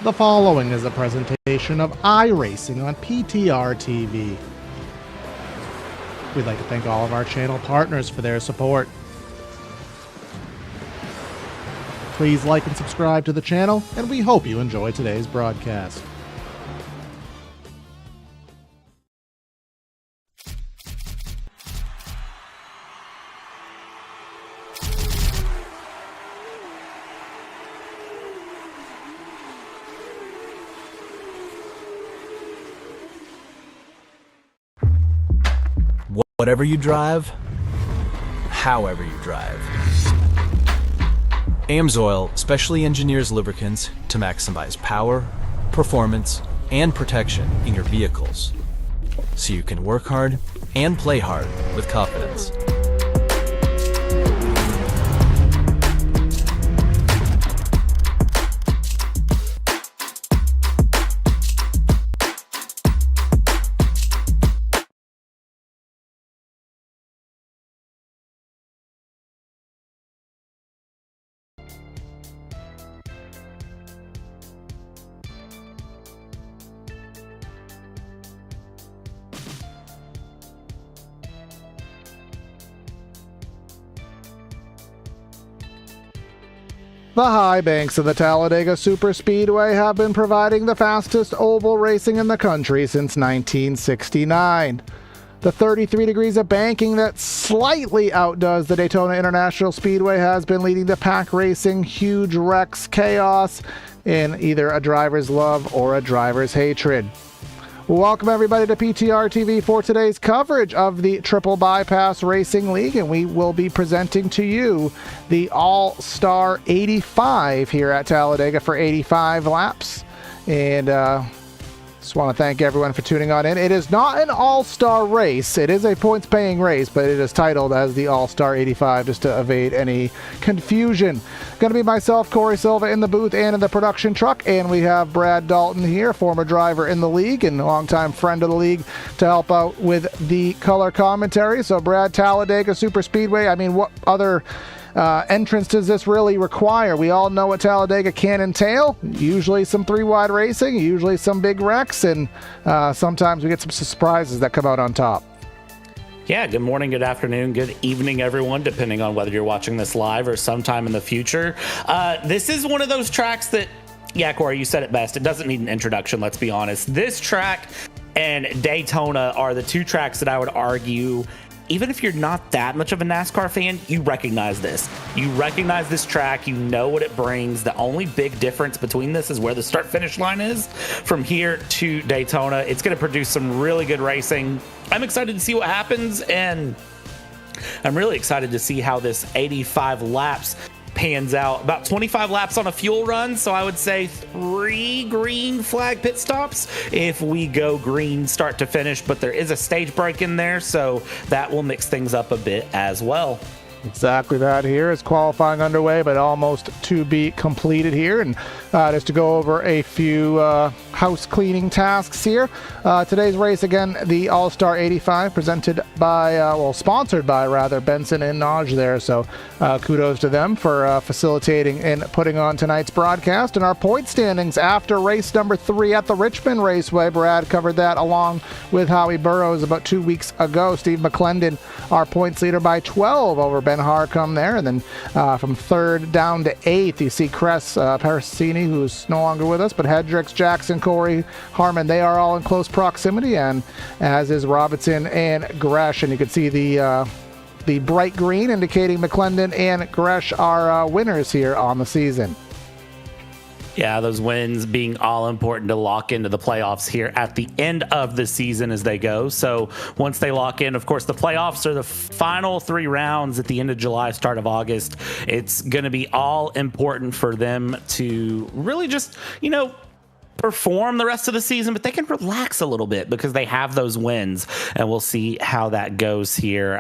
The following is a presentation of iRacing on PTR TV. We'd like to thank all of our channel partners for their support. Please like and subscribe to the channel, and we hope you enjoy today's broadcast. Whatever you drive, however you drive. AMSOIL specially engineers lubricants to maximize power, performance, and protection in your vehicles, so you can work hard and play hard with confidence. The high banks of the Talladega Superspeedway have been providing the fastest oval racing in the country since 1969. The 33 degrees of banking that slightly outdoes the Daytona International Speedway has been leading to pack racing, huge wrecks, chaos, in either a driver's love or a driver's hatred. Welcome everybody to PTR TV for today's coverage of the Triple Bypass Racing League, and we will be presenting to you the All-Star 85 here at Talladega for 85 laps. And just want to thank everyone for tuning on in. It is not an all-star race. It is a points-paying race, but it is titled as the All-Star 85 just to evade any confusion. Going to be myself, Corey Silva, in the booth and in the production truck, and we have Brad Dalton here, former driver in the league and longtime friend of the league, to help out with the color commentary. So Brad, Talladega Superspeedway, I mean, what other entrance does this really require? We all know what Talladega can entail. Usually some three-wide racing, usually some big wrecks, and sometimes we get some surprises that come out on top. Yeah, good morning, good afternoon, good evening, everyone, depending on whether you're watching this live or sometime in the future. This is one of those tracks that, yeah, Corey, you said it best. It doesn't need an introduction, let's be honest. This track and Daytona are the two tracks that I would argue, even if you're not that much of a NASCAR fan, you recognize this. You recognize this track. You know what it brings. The only big difference between this is where the start-finish line is. From here to Daytona, it's going to produce some really good racing. I'm excited to see what happens, and I'm really excited to see how this 85 laps pans out. About 25 laps on a fuel run, so I would say 3 green flag pit stops if we go green start to finish, but there is a stage break in there, so that will mix things up a bit as well. Exactly that. Here is qualifying underway, but almost to be completed here. And just to go over a few house cleaning tasks here. Today's race, again, the All-Star 85, presented by, sponsored by, rather, Benson and Naj there. So kudos to them for facilitating and putting on tonight's broadcast. And our point standings after race number 3 at the Richmond Raceway. Brad covered that along with Howie Burrows about 2 weeks ago. Steve McClendon, our points leader, by 12 over Ben Harcum there. And then from 3rd down to 8th, you see Cress Parasini, who's no longer with us, but Hendricks, Jackson, Corey, Harmon, they are all in close proximity, and as is Robinson and Gresh. And you can see the bright green indicating McClendon and Gresh are winners here on the season. Yeah, those wins being all important to lock into the playoffs here at the end of the season as they go. So once they lock in, of course, the playoffs are the final 3 rounds at the end of July, start of August. It's going to be all important for them to really just, perform the rest of the season, but they can relax a little bit because they have those wins, and we'll see how that goes here.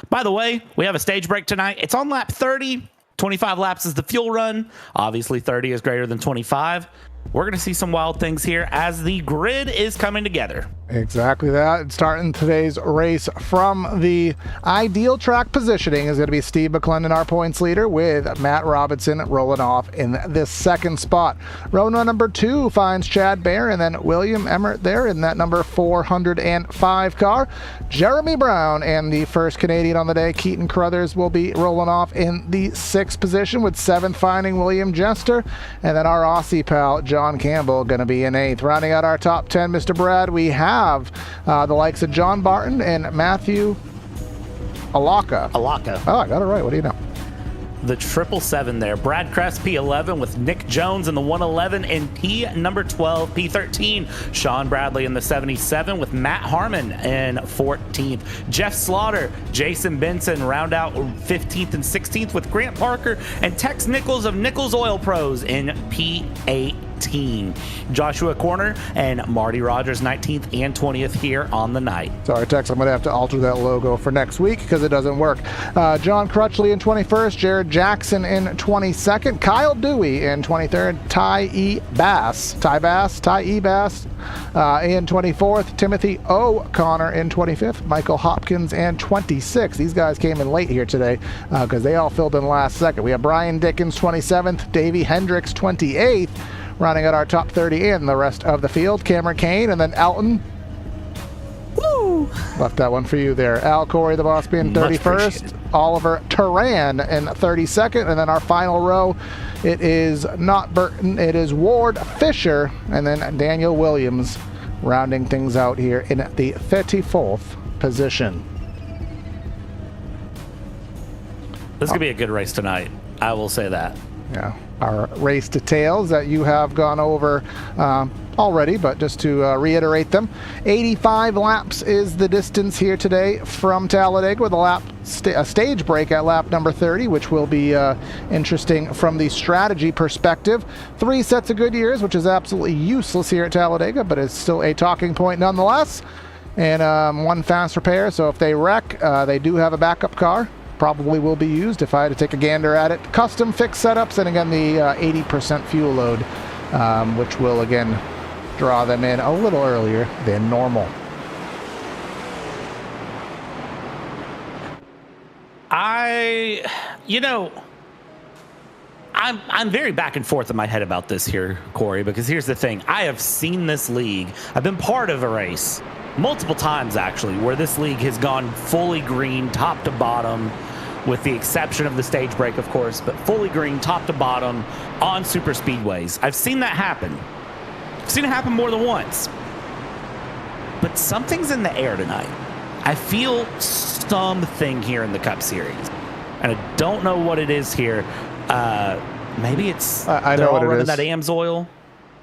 By the way, we have a stage break tonight. It's on lap 30. 25 laps is the fuel run. Obviously, 30 is greater than 25. We're going to see some wild things here as the grid is coming together. Exactly that. Starting today's race from the ideal track positioning is going to be Steve McClendon, our points leader, with Matt Robinson rolling off in this second spot. Row number 2 finds Chad Baer and then William Emmert there in that number 405 car. Jeremy Brown and the first Canadian on the day, Keaton Crothers, will be rolling off in the 6th position, with 7th finding William Jester, and then our Aussie pal John Campbell going to be in 8th. Rounding out our top 10, Mr. Brad, we have the likes of John Barton and Matthew Alaka. Oh, I got it right. What do you know? The 777 there. Brad Kress, P11, with Nick Jones in the 111 and P number 12, P13. Sean Bradley in the 77 with Matt Harmon in 14th. Jeff Slaughter, Jason Benson round out 15th and 16th, with Grant Parker and Tex Nichols of Nichols Oil Pros in P8. Joshua Corner and Marty Rogers 19th and 20th here on the night. Sorry, Tex, I'm going to have to alter that logo for next week because it doesn't work. John Crutchley in 21st, Jared Jackson in 22nd, Kyle Dewey in 23rd, Ty E. Bass in 24th, Timothy O'Connor in 25th, Michael Hopkins in 26th. These guys came in late here today because they all filled in last second. We have Brian Dickens 27th, Davey Hendricks 28th. Rounding out our top 30 in the rest of the field, Cameron Kane, and then Elton. Woo! Left that one for you there. Al Corey, the boss, being 31st. Oliver Turan in 32nd. And then our final row, it is not Burton, it is Ward Fisher, and then Daniel Williams rounding things out here in the 34th position. This is going to be a good race tonight. I will say that. Yeah, our race details that you have gone over already, but just to reiterate them, 85 laps is the distance here today from Talladega, with a stage break at lap number 30, which will be interesting from the strategy perspective. 3 sets of good years, which is absolutely useless here at Talladega, but it's still a talking point nonetheless. And 1 fast repair, so if they wreck, they do have a backup car. Probably will be used if I had to take a gander at it. Custom fixed setups, and again the 80% fuel load, which will again draw them in a little earlier than normal. I'm very back and forth in my head about this here, Corey, because here's the thing. I have seen this league. I've been part of a race multiple times, actually, where this league has gone fully green, top to bottom, with the exception of the stage break, of course, but fully green, top to bottom, on super speedways. I've seen that happen. I've seen it happen more than once. But something's in the air tonight. I feel something here in the Cup Series, and I don't know what it is here. Maybe it's I know what it is. That AMSOIL.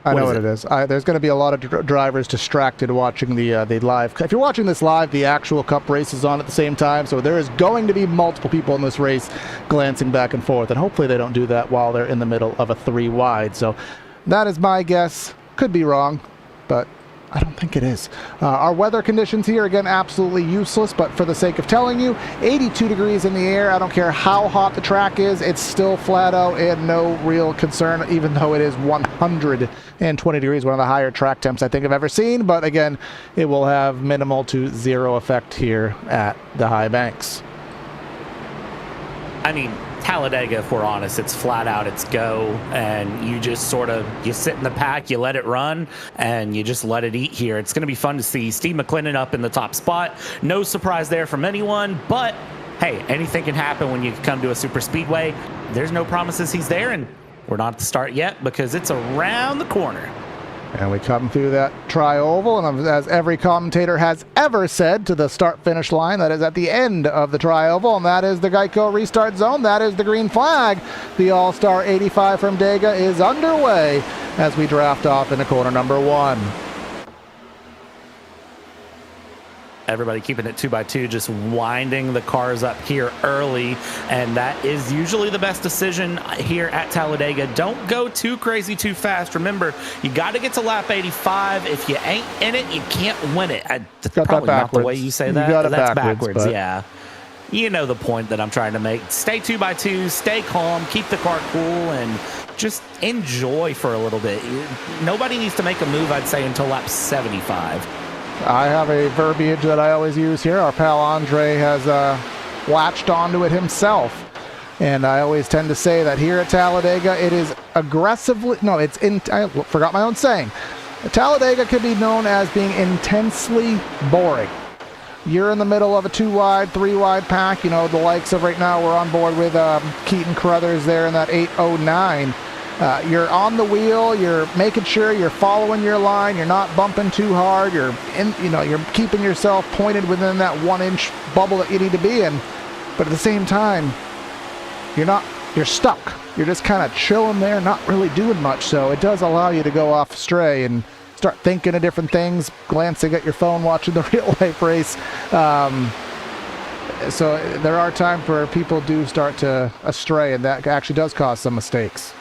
I know what it is. There's going to be a lot of drivers distracted watching the live. If you're watching this live, the actual Cup race is on at the same time, so there is going to be multiple people in this race glancing back and forth, and hopefully they don't do that while they're in the middle of a 3 wide. So that is my guess. Could be wrong, but I don't think it is. Our weather conditions here, again, absolutely useless, but for the sake of telling you, 82 degrees in the air. I don't care how hot the track is, it's still flat out and no real concern, even though it is 120 degrees, one of the higher track temps I think I've ever seen. But again, it will have minimal to zero effect here at the high banks. I mean, Talladega, if we're honest, it's flat out, it's go, and you just you sit in the pack, you let it run, and you just let it eat here. It's going to be fun to see Steve McClendon up in the top spot. No surprise there from anyone, but hey, anything can happen when you come to a super speedway. There's no promises he's there, and we're not at the start yet because it's around the corner. And we come through that tri-oval, and as every commentator has ever said, to the start-finish line, that is at the end of the tri-oval, and that is the Geico restart zone. That is the green flag. The All-Star 85 from Dega is underway as we draft off into corner number 1. Everybody keeping it 2x2, just winding the cars up here early, and that is usually the best decision here at Talladega. Don't go too crazy too fast. Remember, you got to get to lap 85. If you ain't in it, you can't win it. That's probably not the way you say that. That's backwards, yeah. You know the point that I'm trying to make. Stay 2x2, stay calm, keep the car cool, and just enjoy for a little bit. Nobody needs to make a move, I'd say, until lap 75. I have a verbiage that I always use here. Our pal Andre has latched onto it himself. And I always tend to say that here at Talladega, it is aggressively, no, it's in, I forgot my own saying. Talladega can be known as being intensely boring. You're in the middle of a 2-wide, 3-wide pack. You know, the likes of right now, we're on board with Keaton Carruthers there in that 809. You're on the wheel. You're making sure you're following your line. You're not bumping too hard. You're in, you know, you're keeping yourself pointed within that 1-inch bubble that you need to be in. But at the same time, you're stuck. You're just kind of chilling there, not really doing much. So it does allow you to go off astray and start thinking of different things, glancing at your phone, watching the real-life race. So there are times where people do start to astray, and that actually does cause some mistakes.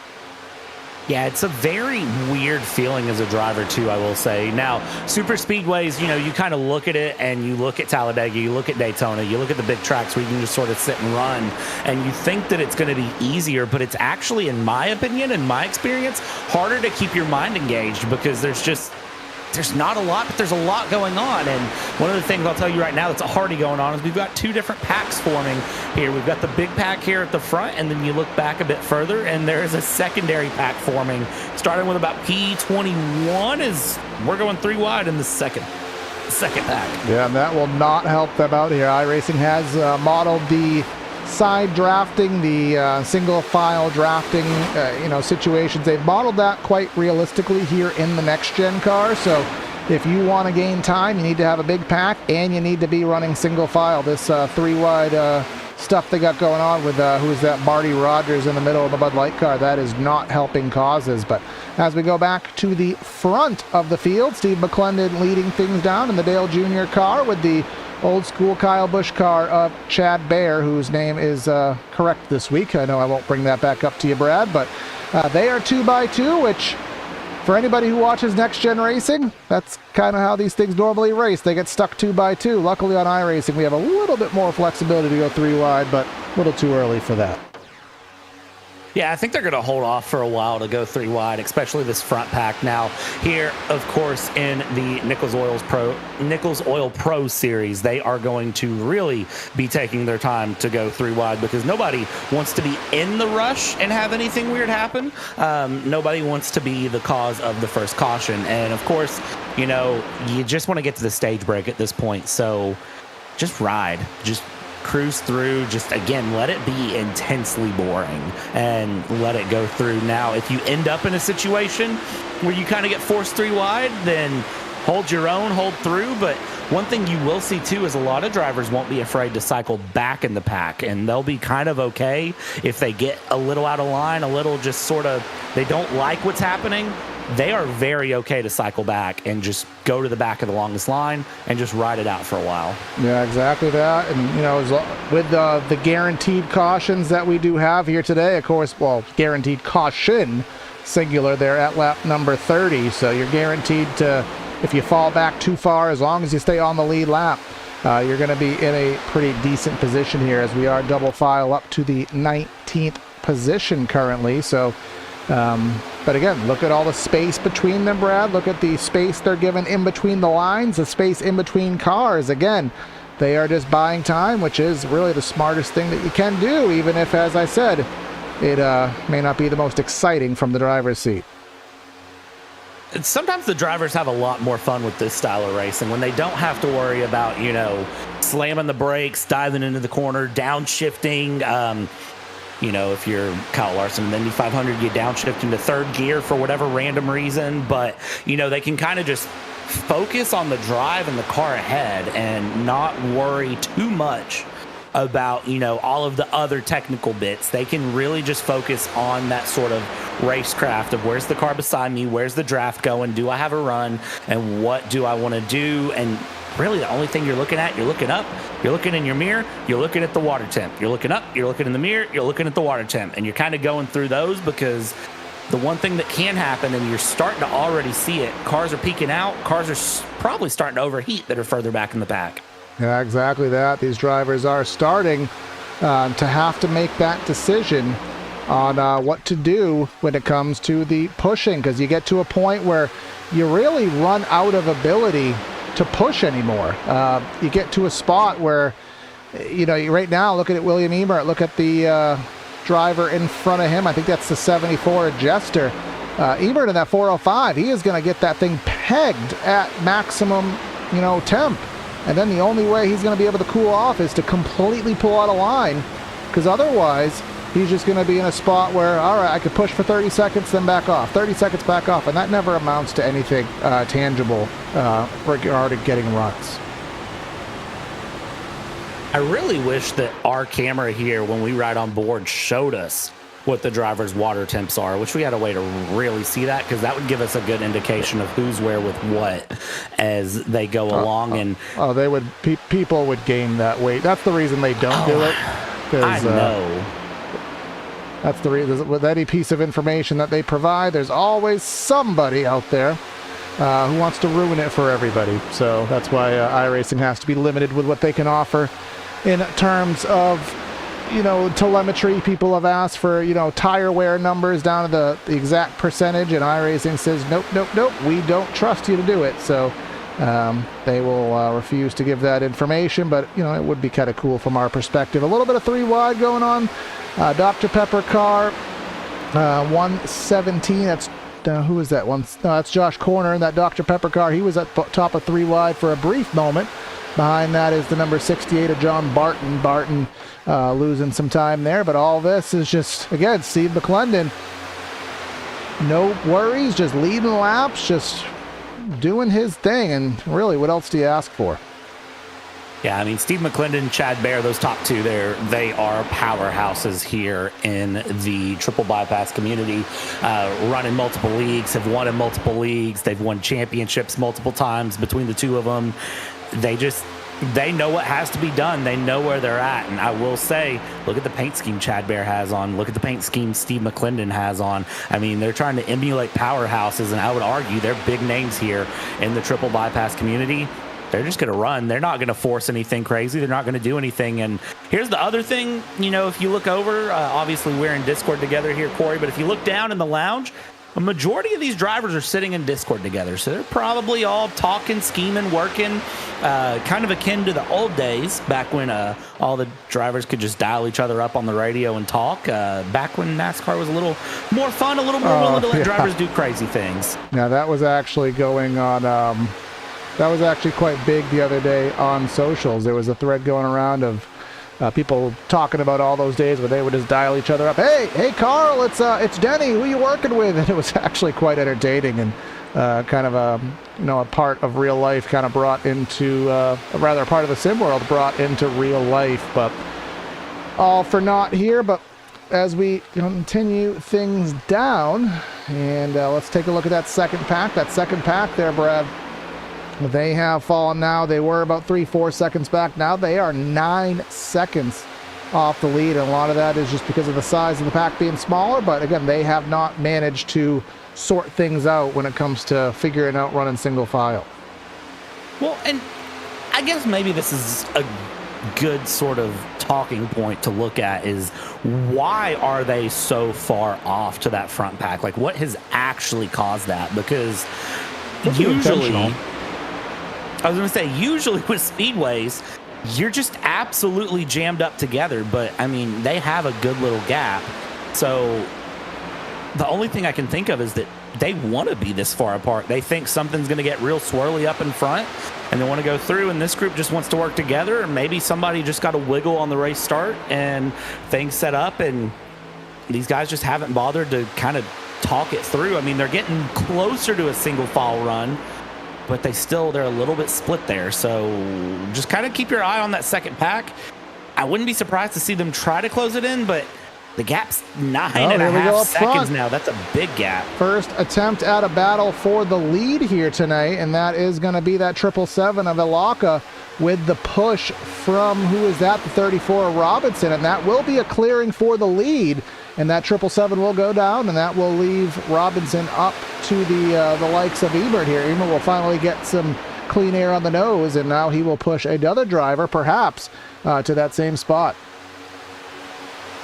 Yeah, it's a very weird feeling as a driver, too, I will say. Now, super speedways, you know, you kind of look at it, and you look at Talladega, you look at Daytona, you look at the big tracks where you can just sort of sit and run, and you think that it's going to be easier, but it's actually, in my opinion, in my experience, harder to keep your mind engaged because there's not a lot, but there's a lot going on. And one of the things I'll tell you right now that's already going on is we've got two different packs forming here. We've got the big pack here at the front, and then you look back a bit further, and there is a secondary pack forming, starting with about P21 as we're going 3 wide in the second pack. Yeah, and that will not help them out here. iRacing has modeled the side drafting, the single file drafting, situations. They've modeled that quite realistically here in the next gen car. So if you want to gain time, you need to have a big pack and you need to be running single file. This 3-wide stuff they got going on with who's that Marty Rogers in the middle of the Bud Light car, that is not helping causes. But as we go back to the front of the field, Steve McClendon leading things down in the Dale Jr. car with the old school Kyle Busch car of Chad Baer, whose name is correct this week. I know I won't bring that back up to you, Brad, but they are 2x2, which for anybody who watches Next Gen Racing, that's kind of how these things normally race. They get stuck 2x2. Luckily on iRacing, we have a little bit more flexibility to go 3 wide, but a little too early for that. Yeah, I think they're going to hold off for a while to go 3 wide, especially this front pack. Now, here, of course, in the Nichols Oil Pro Series, they are going to really be taking their time to go 3 wide because nobody wants to be in the rush and have anything weird happen. Nobody wants to be the cause of the first caution. And, of course, you know, you just want to get to the stage break at this point. So just ride. Just cruise through, just again, let it be intensely boring and let it go through. Now, if you end up in a situation where you kind of get forced 3 wide, then hold your own, hold through. But one thing you will see too is a lot of drivers won't be afraid to cycle back in the pack, and they'll be kind of okay if they get a little out of line, a little just sort of, they don't like what's happening. They are very okay to cycle back and just go to the back of the longest line and just ride it out for a while. Yeah, exactly that. And, you know, with the guaranteed cautions that we do have here today, of course, well, guaranteed caution, singular there at lap number 30. So you're guaranteed to, if you fall back too far, as long as you stay on the lead lap, you're going to be in a pretty decent position here as we are double file up to the 19th position currently. So, but again, look at all the space between them, Brad. Look at the space they're given in between the lines, the space in between cars. Again, they are just buying time, which is really the smartest thing that you can do, even if, as I said, it may not be the most exciting from the driver's seat. Sometimes the drivers have a lot more fun with this style of racing when they don't have to worry about, you know, slamming the brakes, diving into the corner, downshifting. You know, if you're Kyle Larson in the Indy 500, you downshift into third gear for whatever random reason. But, you know, they can kind of just focus on the drive and the car ahead and not worry too much about, you know, all of the other technical bits. They can really just focus on that sort of racecraft of where's the car beside me, where's the draft going, do I have a run, and what do I want to do? And really the only thing you're looking at, you're looking up, you're looking in your mirror, you're looking at the water temp. You're looking up, you're looking in the mirror, you're looking at the water temp. And you're kind of going through those because the one thing that can happen, and you're starting to already see it, cars are peaking out, cars are probably starting to overheat that are further back in the pack. Yeah, exactly that. These drivers are starting to have to make that decision on what to do when it comes to the pushing, because you get to a point where you really run out of ability to push anymore. You get to a spot where, right now, look at William Ebert, look at the driver in front of him. I think that's the 74 Jester. Ebert in that 405, he is going to get that thing pegged at maximum, temp. And then the only way he's going to be able to cool off is to completely pull out of line, because otherwise he's just going to be in a spot where, all right, I could push for 30 seconds, then back off, 30 seconds, back off, and that never amounts to anything tangible regarding getting runs. I really wish that our camera here, when we ride on board, showed us what the driver's water temps are. Wish we had a way to really see that, because that would give us a good indication of who's where with what as they go along. And they would people would gain that weight. That's the reason they don't do it. I know. That's the reason. With any piece of information that they provide, there's always somebody out there who wants to ruin it for everybody. So that's why iRacing has to be limited with what they can offer in terms of telemetry. People have asked for, tire wear numbers down to the exact percentage, and iRacing says, nope, we don't trust you to do it. So they will refuse to give that information, but, it would be kind of cool from our perspective. A little bit of 3 wide going on. Dr. Pepper car, 117. That's, who is that one? No, that's Josh Corner in that Dr. Pepper car. He was at top of 3 wide for a brief moment. Behind that is the number 68 of John Barton. Barton losing some time there, but all this is just, again, Steve McClendon. No worries, just leading laps, just doing his thing, and really, what else do you ask for? Yeah, I mean, Steve McClendon, Chad Baer, those top two there, they are powerhouses here in the triple bypass community. Running multiple leagues, have won in multiple leagues. They've won championships multiple times between the two of them. They know what has to be done. They know where they're at. And I will say, look at the paint scheme Chad Baer has on. Look at the paint scheme Steve McClendon has on. I mean, they're trying to emulate powerhouses, and I would argue they're big names here in the triple bypass community. They're just going to run. They're not going to force anything crazy. They're not going to do anything. And here's the other thing, if you look over, obviously we're in Discord together here, Corey, but if you look down in the lounge, a majority of these drivers are sitting in Discord together. So they're probably all talking, scheming, working, kind of akin to the old days back when all the drivers could just dial each other up on the radio and talk. Back when NASCAR was a little more fun, a little more willing to let drivers do crazy things. Now, that was actually going on... That was actually quite big the other day on socials. There was a thread going around of people talking about all those days where they would just dial each other up. Hey, Carl, it's Denny. Who you working with? And it was actually quite entertaining and kind of a part of real life, kind of brought into a part of the sim world brought into real life. But all for naught here. But as we continue things down, and let's take a look at that second pack. That second pack there, Brad. They have fallen now. They were about 3-4 seconds back. Now they are 9 seconds off the lead, and a lot of that is just because of the size of the pack being smaller. But again, they have not managed to sort things out when it comes to figuring out running single file. Well, and I guess maybe this is a good sort of talking point to look at is why are they so far off to that front pack? Like, what has actually caused that? Because usually... I was going to say, usually with speedways, you're just absolutely jammed up together. But, I mean, they have a good little gap. So the only thing I can think of is that they want to be this far apart. They think something's going to get real swirly up in front, and they want to go through, and this group just wants to work together. Or maybe somebody just got a wiggle on the race start, and things set up, and these guys just haven't bothered to kind of talk it through. I mean, they're getting closer to a single file run, but they're a little bit split there. So just kind of keep your eye on that second pack. I wouldn't be surprised to see them try to close it in, but the gap's 9.5 seconds now. That's a big gap. First attempt at a battle for the lead here tonight, and that is going to be that 777 of Ilaka with the push from, who is that, the 34 Robinson, and that will be a clearing for the lead. And that 777 will go down, and that will leave Robinson up to the likes of Ebert here. Ebert will finally get some clean air on the nose, and now he will push another driver, perhaps, to that same spot.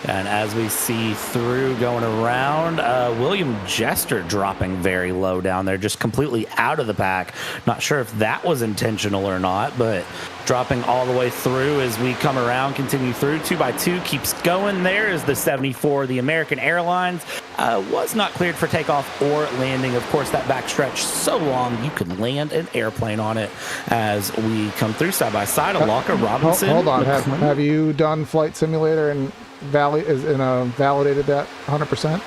And as we see through going around, William Jester dropping very low down there, just completely out of the pack. Not sure if that was intentional or not, but dropping all the way through as we come around, continue through. 2x2 keeps going. There is the 74, the American Airlines. Was not cleared for takeoff or landing. Of course, that backstretch so long you could land an airplane on it as we come through side by side. Alaka Robinson. Hold on. Have you done Flight Simulator and validated that 100%?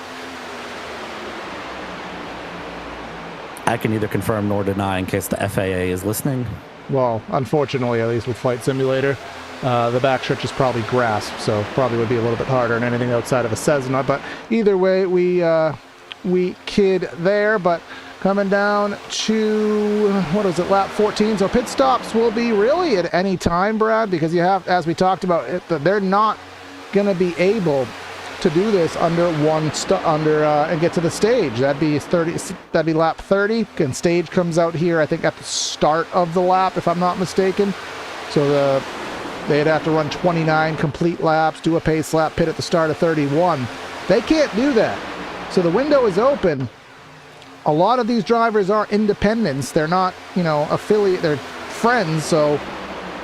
I can neither confirm nor deny in case the FAA is listening. Well, unfortunately, at least with Flight Simulator, the backstretch is probably grass, so probably would be a little bit harder than anything outside of a Cessna. But either way, we kid there. But coming down to, what is it, lap 14. So pit stops will be really at any time, Brad, because you have, as we talked about, they're not going to be able to do this under and get to the stage. That'd be lap 30, and stage comes out here I think at the start of the lap, if I'm not mistaken. So they'd have to run 29 complete laps, do a pace lap, pit at the start of 31. They can't do that. So the window is open. A lot of these drivers are independents. They're not, affiliate, they're friends. So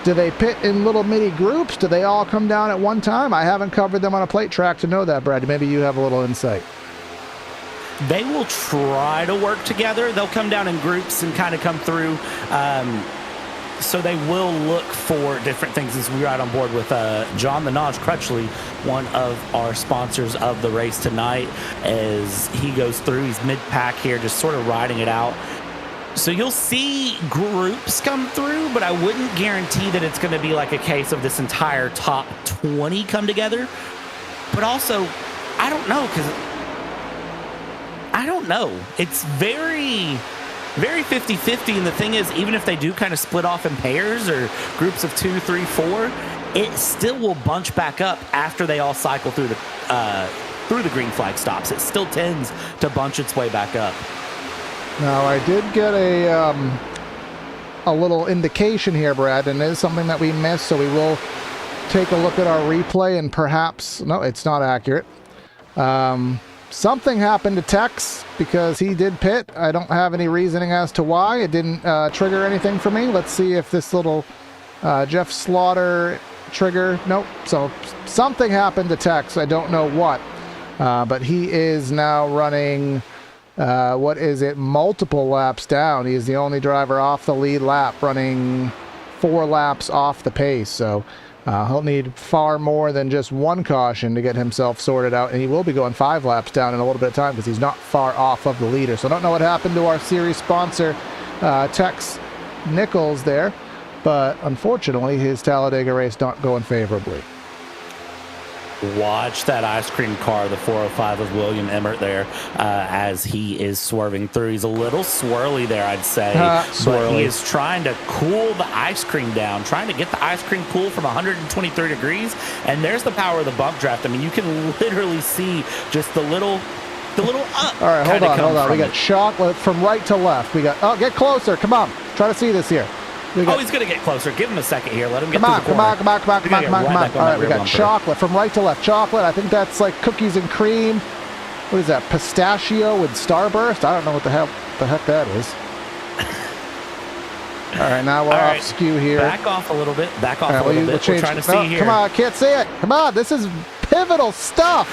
do they pit in little mini groups? Do they all come down at one time? I haven't covered them on a plate track to know that, Brad. Maybe you have a little insight. They will try to work together. They'll come down in groups and kind of come through. So they will look for different things as we ride on board with John the Naj Crutchley, one of our sponsors of the race tonight, as he goes through. He's mid-pack here, just sort of riding it out. So you'll see groups come through, but I wouldn't guarantee that it's going to be like a case of this entire top 20 come together. But also, I don't know, because I don't know. It's very 50-50, and the thing is, even if they do kind of split off in pairs or groups of 2, 3, 4, it still will bunch back up after they all cycle through the green flag stops. It still tends to bunch its way back up. Now, I did get a little indication here, Brad, and it is something that we missed, so we will take a look at our replay and perhaps... No, it's not accurate. Something happened to Tex because he did pit. I don't have any reasoning as to why. It didn't trigger anything for me. Let's see if this little Jeff Slaughter trigger... Nope. So something happened to Tex. I don't know what. But he is now running... multiple laps down. He is the only driver off the lead lap, running 4 laps off the pace. So he'll need far more than just one caution to get himself sorted out, and he will be going 5 laps down in a little bit of time because he's not far off of the leader. So I don't know what happened to our series sponsor, Tex Nichols there, but unfortunately his Talladega race not going favorably. Watch that ice cream car, the 405 of William Emmert there, as he is swerving through. He's a little swirly there, I'd say, but he is trying to cool the ice cream down, trying to get the ice cream cool from 123 degrees, and there's the power of the bump draft. I mean, you can literally see just the little up. All right, hold on. We got chocolate from right to left. We got, get closer. Come on. Try to see this here. He's going to get closer. Give him a second here. Let him get Come on. All right, we got chocolate from right to left. Chocolate, I think that's like cookies and cream. What is that? Pistachio with Starburst? I don't know what the heck that is. All right, now we're off skew here. Back off a little bit. We're trying to see here. Come on, I can't see it. Come on, this is pivotal stuff.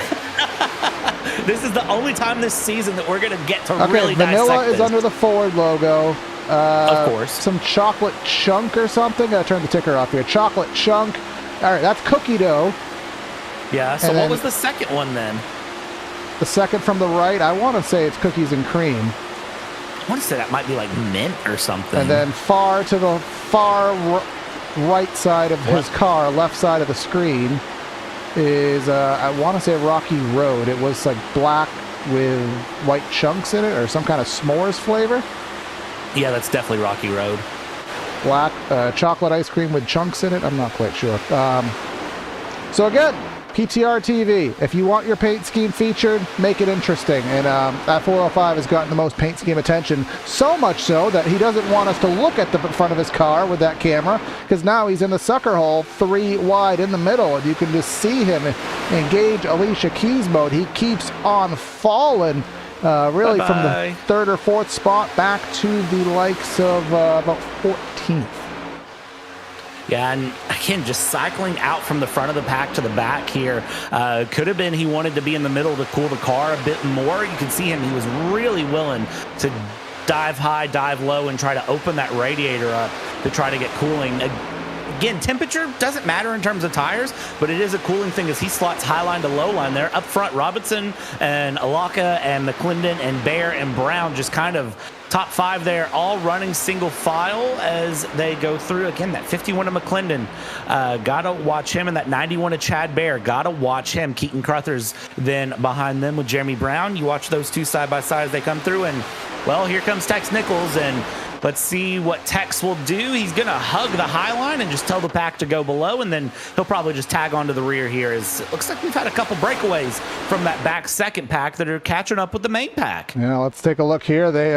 This is the only time this season that we're going to get to really dissect vanilla is this. under the Ford logo. Of course. Some chocolate chunk or something. Gotta turn the ticker off here. Chocolate chunk. All right, that's cookie dough. Yeah, so what was the second one then? The second from the right, I want to say it's cookies and cream. I want to say that might be like mint or something. And then far to the right side of his car, left side of the screen, is, I want to say Rocky Road. It was like black with white chunks in it, or some kind of s'mores flavor. Yeah, that's definitely Rocky Road. Black chocolate ice cream with chunks in it. I'm not quite sure. So again, PTR TV, if you want your paint scheme featured, make it interesting. And that 405 has gotten the most paint scheme attention, so much so that he doesn't want us to look at the front of his car with that camera, because now he's in the sucker hole 3 wide in the middle, and you can just see him engage Alicia Keys mode. He keeps on falling, really from the 3rd or 4th spot back to the likes of about 14th. Yeah, and again, just cycling out from the front of the pack to the back here. Could have been he wanted to be in the middle to cool the car a bit more. You can see him, he was really willing to dive high, dive low, and try to open that radiator up to try to get cooling. Again, temperature doesn't matter in terms of tires, but it is a cooling thing as he slots high line to low line there. Up front, Robinson and Alaka and McClendon and Bear and Brown just kind of top 5 there, all running single file as they go through. Again, that 51 to McClendon. Gotta watch him, and that 91 to Chad Bear. Gotta watch him. Keaton Crothers then behind them with Jeremy Brown. You watch those two side by side as they come through, and well, here comes Tex Nichols, and let's see what Tex will do. He's going to hug the high line and just tell the pack to go below, and then he'll probably just tag onto the rear here. As it looks like we've had a couple breakaways from that back second pack that are catching up with the main pack. Yeah, let's take a look here. They,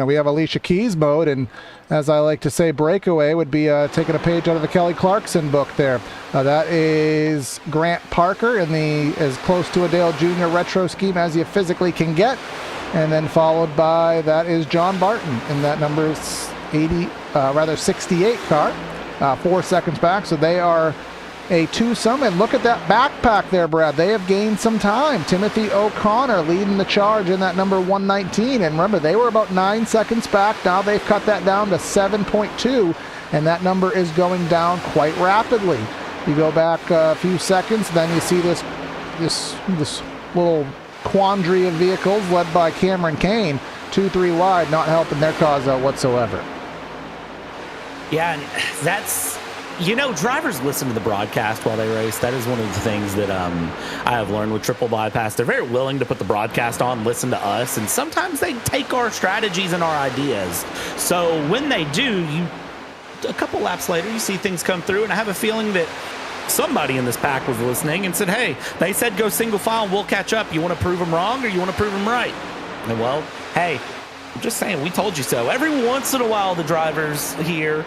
we have Alicia Keys mode, and as I like to say, breakaway would be taking a page out of the Kelly Clarkson book there. That is Grant Parker in the as close to a Dale Jr. retro scheme as you physically can get. And then followed by, that is John Barton in that number 68 car, 4 seconds back. So they are a twosome. And look at that backpack there, Brad. They have gained some time. Timothy O'Connor leading the charge in that number 119. And remember, they were about 9 seconds back. Now they've cut that down to 7.2. And that number is going down quite rapidly. You go back a few seconds, then you see this little quandary of vehicles led by Cameron Kane, 2-3 wide, not helping their cause out whatsoever. Yeah, and that's, drivers listen to the broadcast while they race. That is one of the things that I have learned with Triple Bypass. They're very willing to put the broadcast on, listen to us, and sometimes they take our strategies and our ideas. So when they do, a couple laps later, you see things come through, and I have a feeling that somebody in this pack was listening and said, hey, they said go single file and we'll catch up. You want to prove them wrong or you want to prove them right? And well, hey, I'm just saying, we told you so. Every once in a while, the drivers here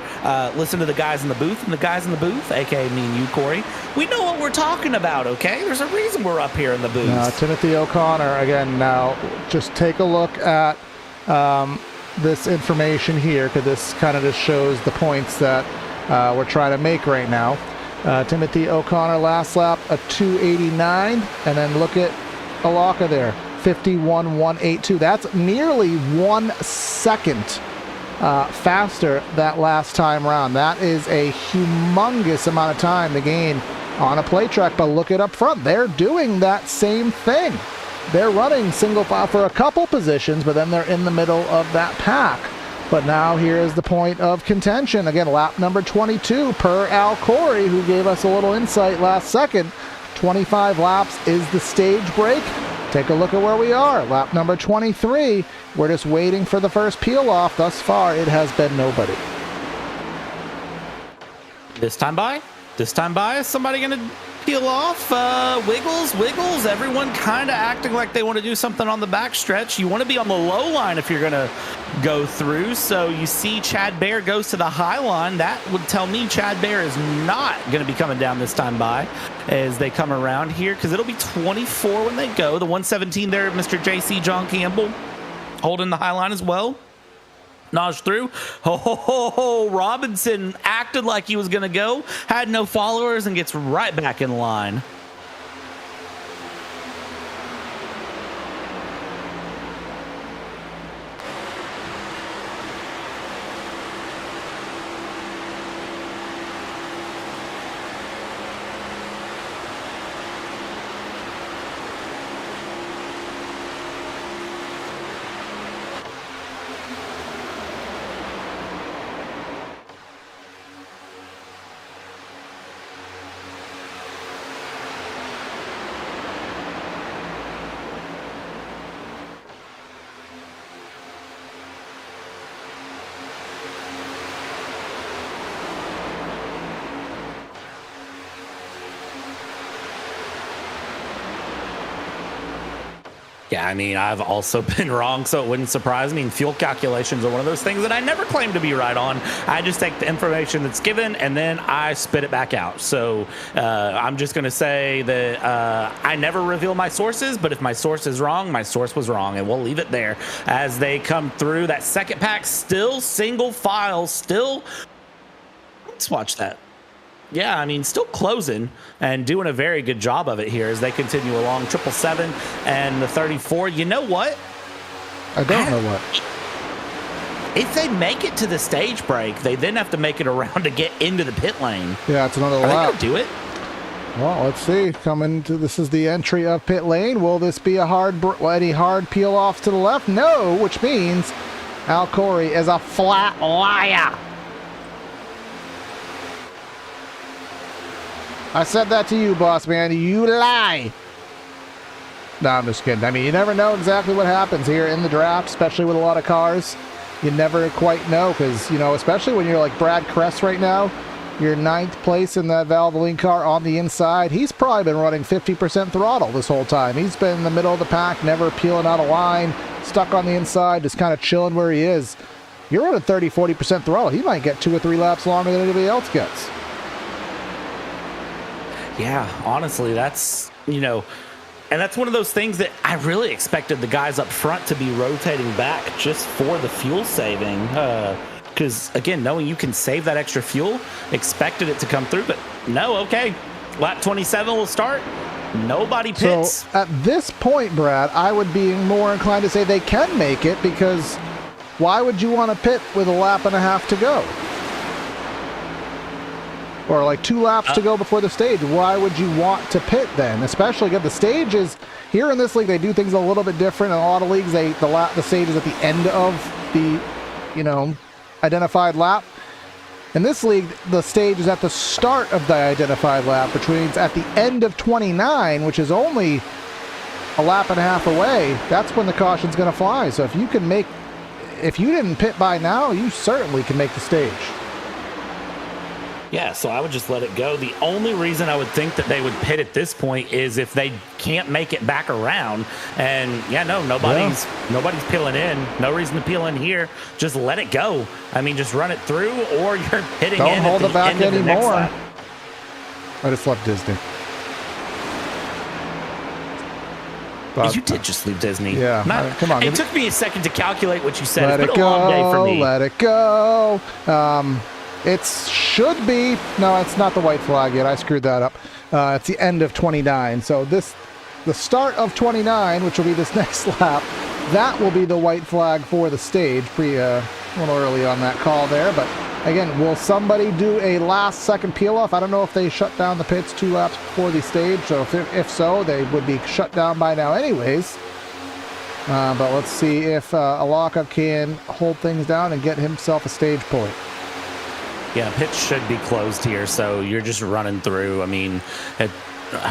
listen to the guys in the booth, and the guys in the booth, aka me and you, Corey, we know what we're talking about, okay? There's a reason we're up here in the booth. Timothy O'Connor, again, now just take a look at this information here, because this kind of just shows the points that we're trying to make right now. Timothy O'Connor last lap a 289, and then look at Alaka there, 51.182. That's nearly 1 second faster that last time round. That is a humongous amount of time to gain on a play track. But look at up front, they're doing that same thing. They're running single file for a couple positions, but then they're in the middle of that pack. But now here is the point of contention. Again, lap number 22 per Al Corey, who gave us a little insight last second. 25 laps is the stage break. Take a look at where we are. Lap number 23. We're just waiting for the first peel off. Thus far, it has been nobody. This time by, is somebody going to peel off? Wiggles, everyone kind of acting like they want to do something on the back stretch. You want to be on the low line if you're going to go through. So you see Chad Bear goes to the high line. That would tell me Chad Bear is not going to be coming down this time by as they come around here, because it'll be 24 when they go. The 117 there, Mr. JC John Campbell holding the high line as well. Naj through. Robinson acted like he was going to go, had no followers, and gets right back in line. Yeah, I mean, I've also been wrong, so it wouldn't surprise me. And fuel calculations are one of those things that I never claim to be right on. I just take the information that's given and then I spit it back out. So I'm just going to say that I never reveal my sources, but if my source is wrong, my source was wrong. And we'll leave it there as they come through. That second pack, still single file, still. Let's watch that. Yeah, I mean, still closing and doing a very good job of it here as they continue along. 777 and the 34. You know what? I don't know what. If they make it to the stage break, they then have to make it around to get into the pit lane. Yeah, it's another lap. Are they gonna do it? Well, let's see. Coming to this is the entry of pit lane. Will this be a any hard peel off to the left? No, which means Al Corey is a flat liar. I said that to you, boss man. You lie. No, I'm just kidding. I mean, you never know exactly what happens here in the draft, especially with a lot of cars. You never quite know because, you know, especially when you're like Brad Kress right now, you're 9th place in that Valvoline car on the inside. He's probably been running 50% throttle this whole time. He's been in the middle of the pack, never peeling out of line, stuck on the inside, just kind of chilling where he is. You're running 30-40% throttle. He might get 2 or 3 laps longer than anybody else gets. Yeah, honestly, that's, you know, and that's one of those things that I really expected the guys up front to be rotating back just for the fuel saving. Because, again, knowing you can save that extra fuel, expected it to come through. But no, okay, lap 27 will start. Nobody pits. So at this point, Brad, I would be more inclined to say they can make it because why would you want to pit with a lap and a half to go? Or like 2 laps to go before the stage. Why would you want to pit then? Especially again, the stage is here in this league. They do things a little bit different. In a lot of leagues, the stage is at the end of the, you know, identified lap. In this league, the stage is at the start of the identified lap, which means at the end of 29, which is only a lap and a half away. That's when the caution's going to fly. So if you didn't pit by now, you certainly can make the stage. Yeah, so I would just let it go. The only reason I would think that they would pit at this point is if they can't make it back around. And yeah, no, nobody's peeling in. No reason to peel in here. Just let it go. I mean, just run it through, or you're pitting in. Don't hold it back anymore. I just left Disney. You did just leave Disney. Yeah, come on. It took me a second to calculate what you said. Let It's it been a long day for go. me. Let it go. It should be. No, it's not the white flag yet. I screwed that up. It's the end of 29. So the start of 29, which will be this next lap, that will be the white flag for the stage. A little early on that call there, but again, will somebody do a last second peel off? I don't know if they shut down the pits 2 laps before the stage. So if so, they would be shut down by now anyways. But let's see if Alaka can hold things down and get himself a stage point. Yeah, pits should be closed here, so you're just running through. I mean,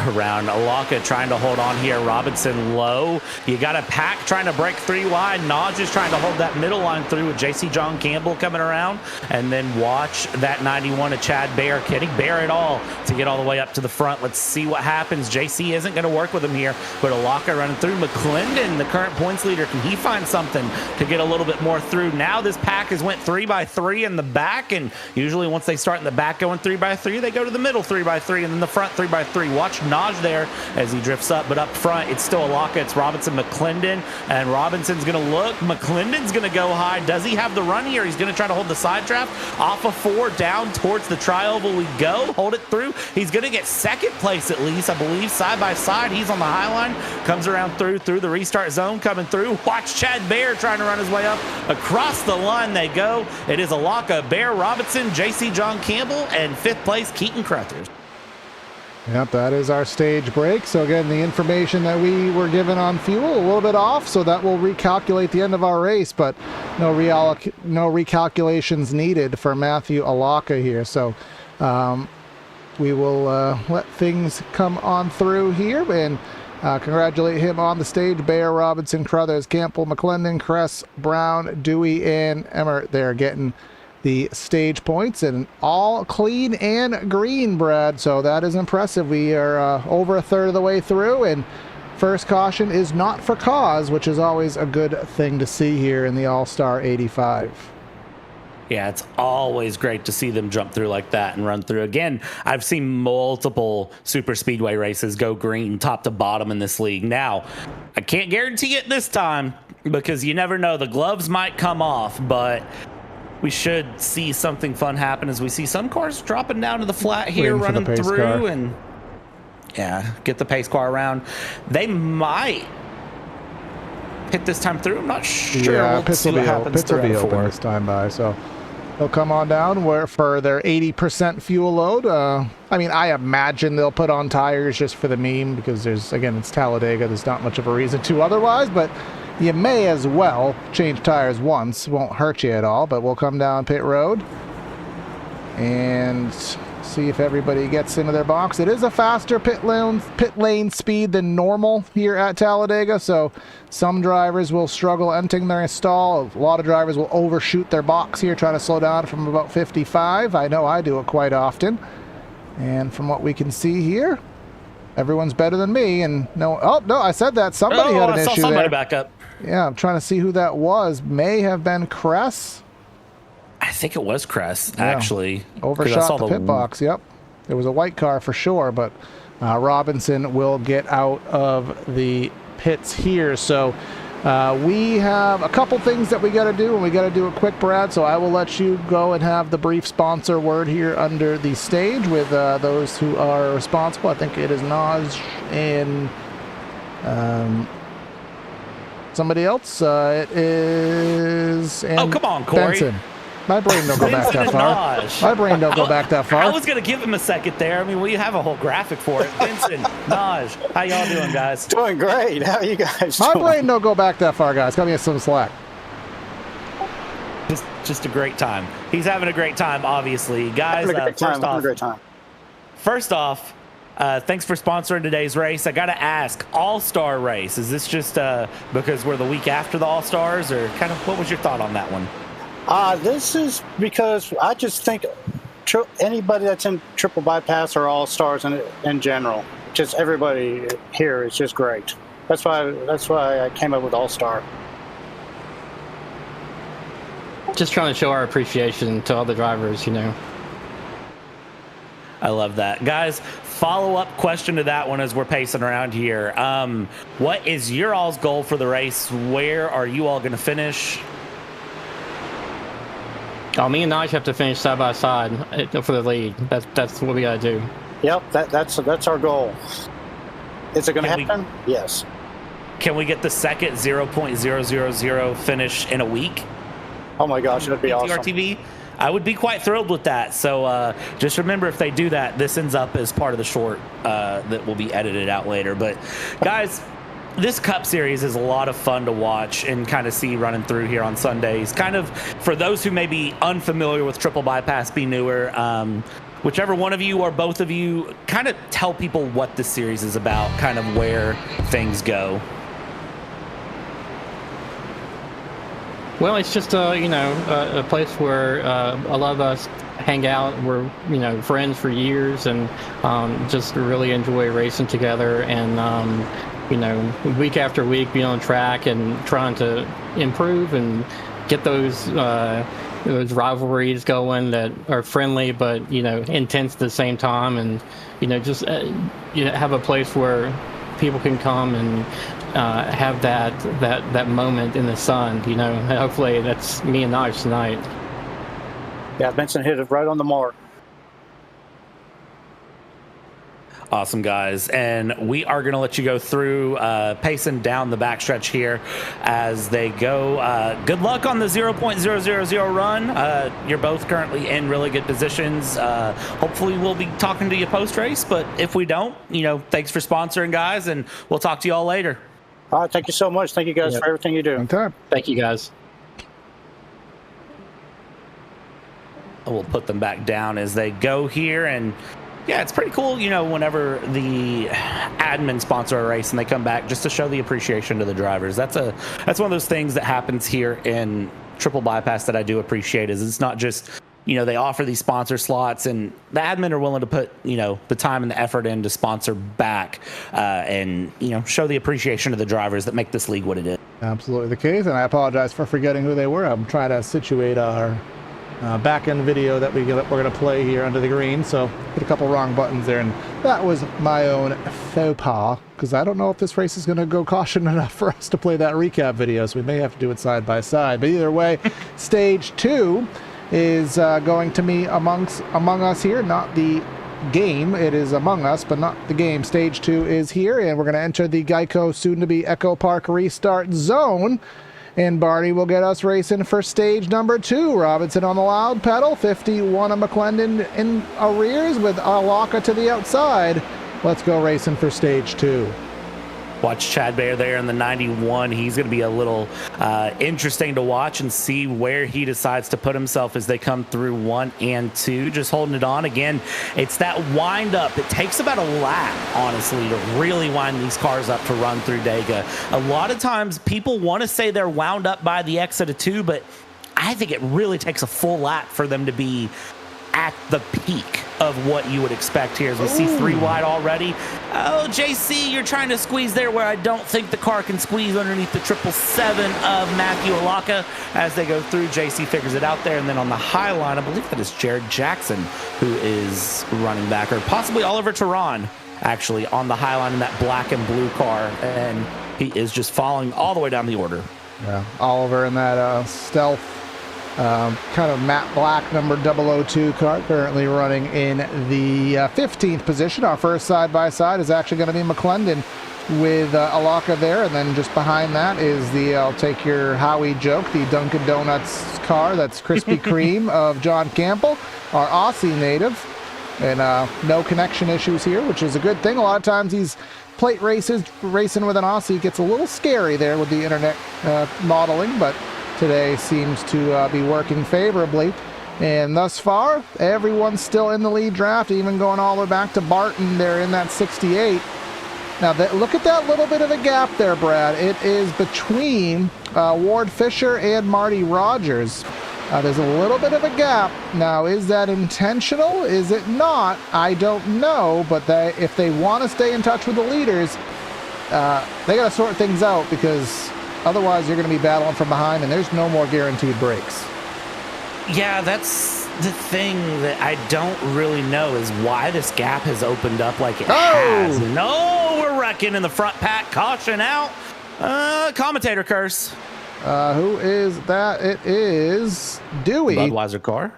around Alaka trying to hold on here. Robinson low. You got a pack trying to break 3 wide. Naj is trying to hold that middle line through with JC John Campbell coming around. And then watch that 91 of Chad Bear. Can he bear it all to get all the way up to the front? Let's see what happens. JC isn't going to work with him here, but Alaka running through. McClendon, the current points leader, can he find something to get a little bit more through? Now this pack has went 3x3 in the back, and usually once they start in the back going 3x3, they go to the middle 3x3 and then the front 3x3. Watch Naj there as he drifts up, but up front it's still Alaka. It's Robinson, McClendon, and Robinson's gonna look. McClendon's gonna go high. Does he have the run here? He's gonna try to hold the side draft off of 4 down towards the tri-oval. We go, hold it through. He's gonna get second place at least, I believe, side by side. He's on the high line, comes around through the restart zone, coming through. Watch Chad Bear trying to run his way up. Across the line they go. It is Alaka, Bear, Robinson, JC John Campbell, and 5th place Keaton Crothers. Yep, that is our stage break. So again, the information that we were given on fuel, a little bit off, so that will recalculate the end of our race, but no recalculations needed for Matthew Alaka here. So we will let things come on through here and congratulate him on the stage. Bear, Robinson, Crothers, Campbell, McClendon, Kress, Brown, Dewey, and Emmert there getting the stage points, and all clean and green, Brad. So that is impressive. We are over a third of the way through, and first caution is not for cause, which is always a good thing to see here in the All-Star 85. Yeah, it's always great to see them jump through like that and run through. Again, I've seen multiple super speedway races go green top to bottom in this league. Now, I can't guarantee it this time because you never know. The gloves might come off, but we should see something fun happen as we see some cars dropping down to the flat here, running through car. And yeah, get the pace car around. They might hit this time through. I'm not sure. Yeah, we'll pits will be open this time by, so they'll come on down where for their 80% fuel load. I mean, I imagine they'll put on tires just for the meme because it's Talladega. There's not much of a reason to otherwise, but you may as well change tires once. Won't hurt you at all, but we'll come down pit road and see if everybody gets into their box. It is a faster pit lane speed than normal here at Talladega, so some drivers will struggle entering their stall. A lot of drivers will overshoot their box here, trying to slow down from about 55. I know I do it quite often. And from what we can see here, everyone's better than me. And I said that. Somebody had an issue there. Somebody back up. Yeah, I'm trying to see who that was. May have been Kress. I think it was Kress, actually. Overshot the pit box, yep. There was a white car for sure, but Robinson will get out of the pits here. So we have a couple things that we got to do, and we got to do it quick, Brad. So I will let you go and have the brief sponsor word here under the stage with those who are responsible. I think it is Naj and somebody else. It is... Oh, come on, Corey. Benson. My brain don't go back that far. My brain don't go back that far. I was going to give him a second there. I mean, we have a whole graphic for it. Vincent, Naj, how y'all doing, guys? Doing great. How are you guys doing? My brain don't go back that far, guys. Cut me some slack. Just a great time. He's having a great time, obviously. Guys, first off, thanks for sponsoring today's race. I got to ask, All-Star race, is this just because we're the week after the All-Stars, or kind of what was your thought on that one? This is because I just think anybody that's in triple bypass are all-stars in general. Just everybody here is just great. That's why I came up with all-star. Just trying to show our appreciation to all the drivers, I love that. Guys, follow-up question to that one as we're pacing around here. What is your all's goal for the race? Where are you all going to finish? Oh, me and Naj have to finish side by side for the lead. That's what we got to do. Yep, that's our goal. Is it going to happen? Yes. Can we get the second 0.000 finish in a week? Oh my gosh, that'd be awesome. TRTV? I would be quite thrilled with that. So just remember, if they do that, this ends up as part of the short that will be edited out later. But guys, this Cup Series is a lot of fun to watch and kind of see running through here on Sundays. Kind of for those who may be unfamiliar with triple bypass, be newer, whichever one of you or both of you, kind of tell people what this series is about, kind of where things go. Well, it's just a place where a lot of us hang out. We're friends for years, and just really enjoy racing together. And week after week, being on track and trying to improve and get those rivalries going that are friendly but intense at the same time, and just have a place where people can come and have that moment in the sun. Hopefully that's me and Naj tonight. Yeah, Benson hit it right on the mark. Awesome, guys. And we are going to let you go through pacing down the backstretch here as they go. Good luck on the 0.000 run. You're both currently in really good positions. Hopefully we'll be talking to you post-race, but if we don't, thanks for sponsoring, guys, and we'll talk to you all later. All right, thank you so much. Thank you guys for everything you do. Okay. Thank you, guys. We'll put them back down as they go here, and yeah, it's pretty cool, whenever the admin sponsor a race and they come back just to show the appreciation to the drivers. That's one of those things that happens here in triple bypass that I do appreciate. Is it's not just they offer these sponsor slots, and the admin are willing to put, the time and the effort in to sponsor back and, show the appreciation of the drivers that make this league what it is. Absolutely the case, and I apologize for forgetting who they were. I'm trying to situate our back-end video that we're going to play here under the green, so hit a couple wrong buttons there, and that was my own faux pas, because I don't know if this race is going to go caution enough for us to play that recap video, so we may have to do it side by side. But either way, stage 2 is going to be among us here, not the game. It is among us, but not the game. Stage 2 is here, and we're going to enter the Geico soon-to-be Echo Park restart zone. And Barney will get us racing for stage number 2. Robinson on the loud pedal, 51 of McClendon in arrears with Alaka to the outside. Let's go racing for stage 2. Watch Chad Baer there in the 91. He's going to be a little interesting to watch and see where he decides to put himself as they come through 1 and 2. Just holding it on. Again, it's that wind up. It takes about a lap, honestly, to really wind these cars up to run through Dega. A lot of times people want to say they're wound up by the exit of 2, but I think it really takes a full lap for them to be at the peak of what you would expect here as we see 3 wide already. Oh, JC, you're trying to squeeze there where I don't think the car can squeeze underneath the 777 of Matthew Alaka as they go through. JC figures it out there, and then on the high line, I believe that is Jared Jackson who is running back, or possibly Oliver Tehran, actually, on the high line in that black and blue car, and he is just following all the way down the order. Yeah, Oliver in that stealth kind of matte black number 002 car, currently running in the 15th position. Our first side-by-side is actually going to be McClendon with Alaka there, and then just behind that is the, I'll take your Howie joke, the Dunkin' Donuts car. That's Krispy Kreme of John Campbell, our Aussie native, and no connection issues here, which is a good thing. A lot of times these plate races, racing with an Aussie gets a little scary there with the internet modeling, but today seems to be working favorably. And thus far, everyone's still in the lead draft, even going all the way back to Barton there in that 68. Now, look at that little bit of a gap there, Brad. It is between Ward Fisher and Marty Rogers. There's a little bit of a gap. Now, is that intentional? Is it not? I don't know, but if they want to stay in touch with the leaders, they got to sort things out, because otherwise, you're going to be battling from behind, and there's no more guaranteed breaks. Yeah, that's the thing that I don't really know, is why this gap has opened up like it has. No, we're wrecking in the front pack. Caution out. Commentator curse. Who is that? It is Dewey. Budweiser car.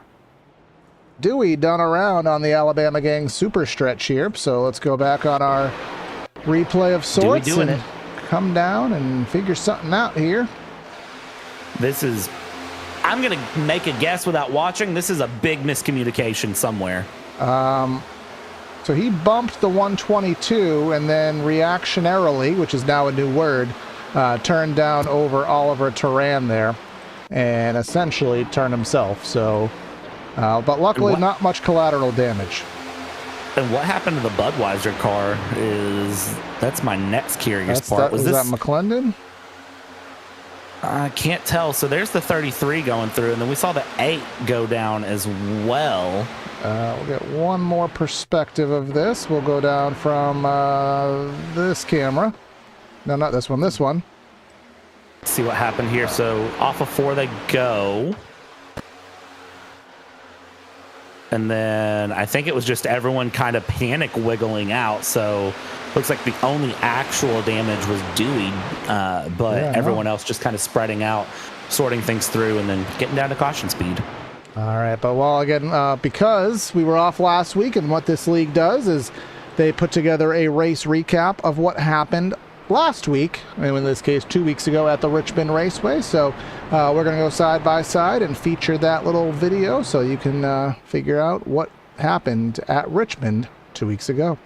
Dewey done around on the Alabama Gang super stretch here. So let's go back on our replay of sorts. Dewey doing it. Come down and figure something out here. This is, I'm going to make a guess without watching. This is a big miscommunication somewhere. So he bumped the 122 and then reactionarily, which is now a new word, turned down over Oliver Tehran there and essentially turned himself. So, but luckily not much collateral damage. And what happened to the Budweiser car that's my next curious part. Was that McClendon? I can't tell. So there's the 33 going through, and then we saw the 8 go down as well. We'll get one more perspective of this. We'll go down from this camera. No, not this one, this one. Let's see what happened here. So off of 4 they go. And then I think it was just everyone kind of panic wiggling out. So looks like the only actual damage was Dewey, but everyone else just kind of spreading out, sorting things through, and then getting down to caution speed. All right, but well, again, because we were off last week, and what this league does is they put together a race recap of what happened last week, and in this case 2 weeks ago at the Richmond Raceway. So we're going to go side by side and feature that little video so you can figure out what happened at Richmond 2 weeks ago.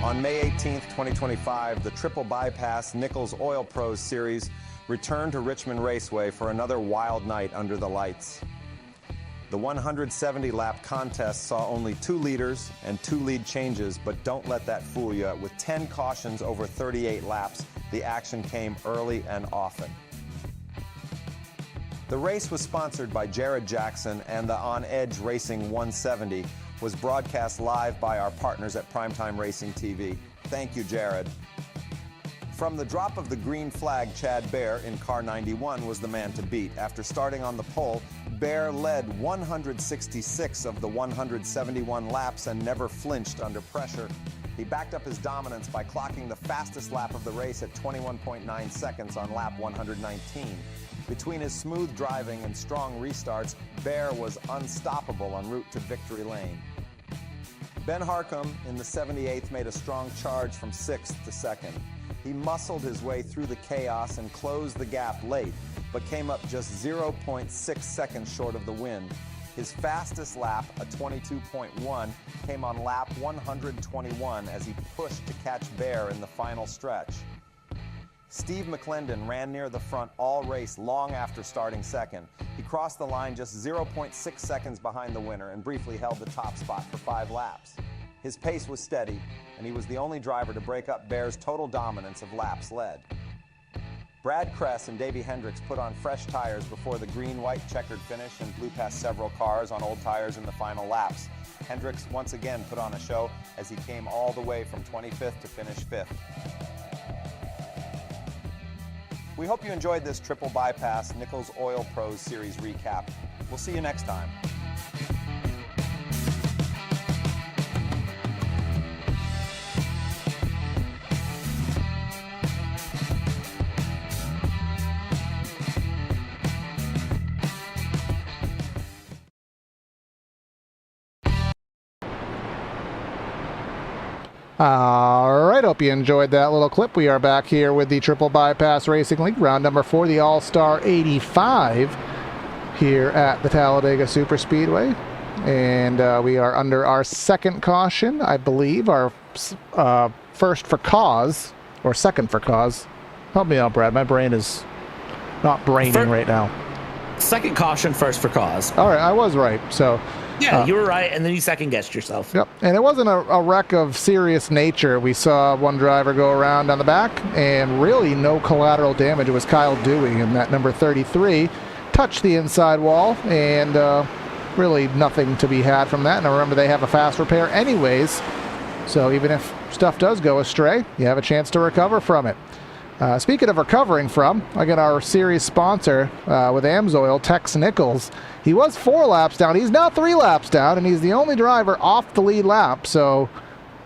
On May 18th, 2025, the Triple Bypass Nichols Oil Pros Series returned to Richmond Raceway for another wild night under the lights. The 170-lap contest saw only 2 leaders and 2 lead changes, but don't let that fool you. With 10 cautions over 38 laps, the action came early and often. The race was sponsored by Jared Jackson, and the On Edge Racing 170 was broadcast live by our partners at Primetime Racing TV. Thank you, Jared. From the drop of the green flag, Chad Bear in car 91 was the man to beat. After starting on the pole, Bear led 166 of the 171 laps and never flinched under pressure. He backed up his dominance by clocking the fastest lap of the race at 21.9 seconds on lap 119. Between his smooth driving and strong restarts, Bear was unstoppable en route to victory lane. Ben Harcum in the 78th made a strong charge from 6th to 2nd. He muscled his way through the chaos and closed the gap late, but came up just 0.6 seconds short of the win. His fastest lap, a 22.1, came on lap 121 as he pushed to catch Bear in the final stretch. Steve McClendon ran near the front all race long after starting second. He crossed the line just 0.6 seconds behind the winner and briefly held the top spot for 5 laps. His pace was steady, and he was the only driver to break up Bear's total dominance of laps led. Brad Kress and Davey Hendricks put on fresh tires before the green-white checkered finish and blew past several cars on old tires in the final laps. Hendricks once again put on a show as he came all the way from 25th to finish 5th. We hope you enjoyed this Triple Bypass Nichols Oil Pros Series recap. We'll see you next time. All right, hope you enjoyed that little clip. We are back here with the Triple Bypass Racing League, round number 4, the All-Star 85 here at the Talladega Superspeedway. And we are under our second caution, I believe, our first for cause, or second for cause. Help me out, Brad. My brain is not braining right now. Second caution, first for cause. All right, I was right. So. Yeah, you were right, and then you second-guessed yourself. Yep, and it wasn't a wreck of serious nature. We saw one driver go around on the back, and really no collateral damage. It was Kyle Dewey in that number 33. Touched the inside wall, and really nothing to be had from that. And remember, they have a fast repair anyways, so even if stuff does go astray, you have a chance to recover from it. Speaking of recovering from, again, our series sponsor with AMSOIL, Tex Nichols, he was 4 laps down. He's now 3 laps down, and he's the only driver off the lead lap. So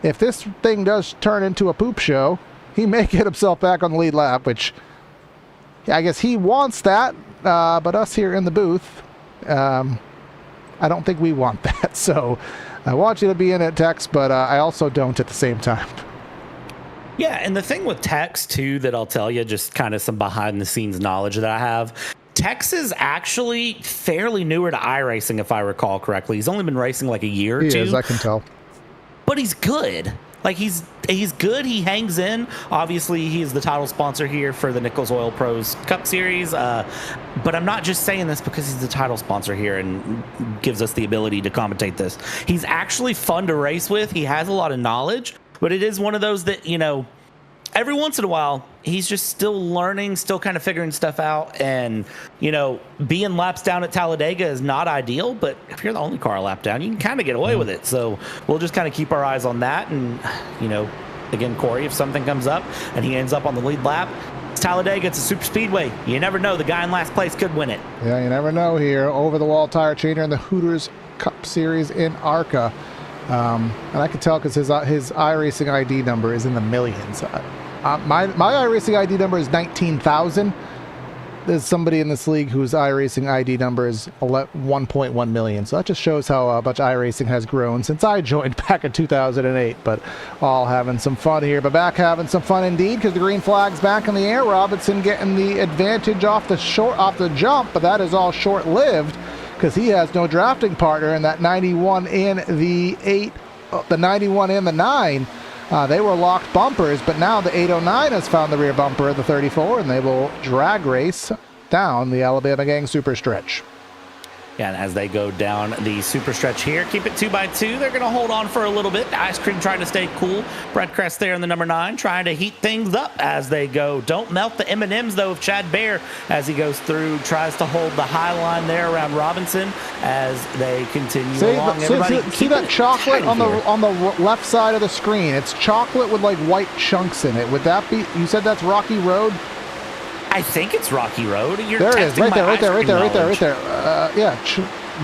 if this thing does turn into a poop show, he may get himself back on the lead lap, which I guess he wants that, but us here in the booth, I don't think we want that. So I want you to be in it, Tex, but I also don't at the same time. Yeah, and the thing with Tex, too, that I'll tell you, just kind of some behind-the-scenes knowledge that I have, Tex is actually fairly newer to iRacing, if I recall correctly. He's only been racing like a year or two. He is, I can tell. But he's good. Like, he's good. He hangs in. Obviously, he is the title sponsor here for the Nichols Oil Pros Cup Series. But I'm not just saying this because he's the title sponsor here and gives us the ability to commentate this. He's actually fun to race with. He has a lot of knowledge. But it is one of those that, you know, every once in a while, he's just still learning, still kind of figuring stuff out. And, you know, being laps down at Talladega is not ideal. But if you're the only car lap down, you can kind of get away with it. So we'll just kind of keep our eyes on that. And, you know, again, Corey, if something comes up and he ends up on the lead lap, it's Talladega. It's a super speedway. You never know. The guy in last place could win it. Yeah, you never know here. Over-the-wall tire changer in the Hooters Cup Series in ARCA. And I can tell because his iRacing ID number is in the millions. My iRacing ID number is 19,000. There's somebody in this league whose iRacing ID number is 1.1 million. So that just shows how much iRacing has grown since I joined back in 2008. But all having some fun here. But back having some fun indeed because the green flag's back in the air. Robinson getting the advantage off the jump, but that is all short-lived, because he has no drafting partner in that 91 and the 8, the 91 and the 9. They were locked bumpers, but now the 809 has found the rear bumper of the 34, and they will drag race down the Alabama Gang Super Stretch. And as they go down the super stretch here, keep it 2x2. They're going to hold on for a little bit. Ice Cream trying to stay cool. Brett Crest there in the number 9, trying to heat things up as they go. Don't melt the M&Ms, though, of Chad Bear as he goes through, tries to hold the high line there around Robinson as they continue along. See that chocolate on the left side of the screen? It's chocolate with like white chunks in it. Would that be, you said that's Rocky Road? I think it's Rocky Road. You're there it is, right there. Yeah.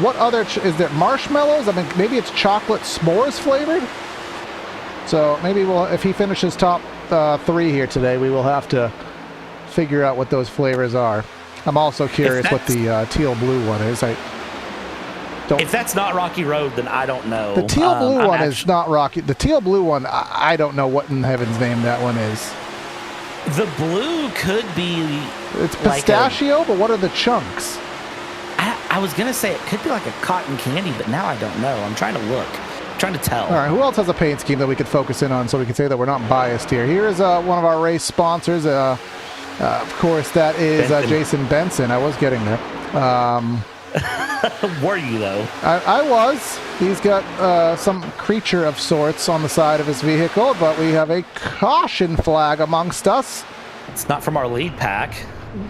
What other, is there marshmallows? I mean, maybe it's chocolate s'mores flavored? So maybe if he finishes top 3 here today, we will have to figure out what those flavors are. I'm also curious what the teal blue one is. If that's not Rocky Road, then I don't know. The teal blue one is not Rocky. The teal blue one, I don't know what in heaven's name that one is. The blue could be... It's pistachio, but what are the chunks? I was going to say it could be like a cotton candy, but now I don't know. I'm trying to look. I'm trying to tell. All right, who else has a paint scheme that we could focus in on so we can say that we're not biased here? Here is one of our race sponsors. Of course, that is Jason Benson. I was getting there. Were you, though? I was. He's got some creature of sorts on the side of his vehicle, but we have a caution flag amongst us. It's not from our lead pack.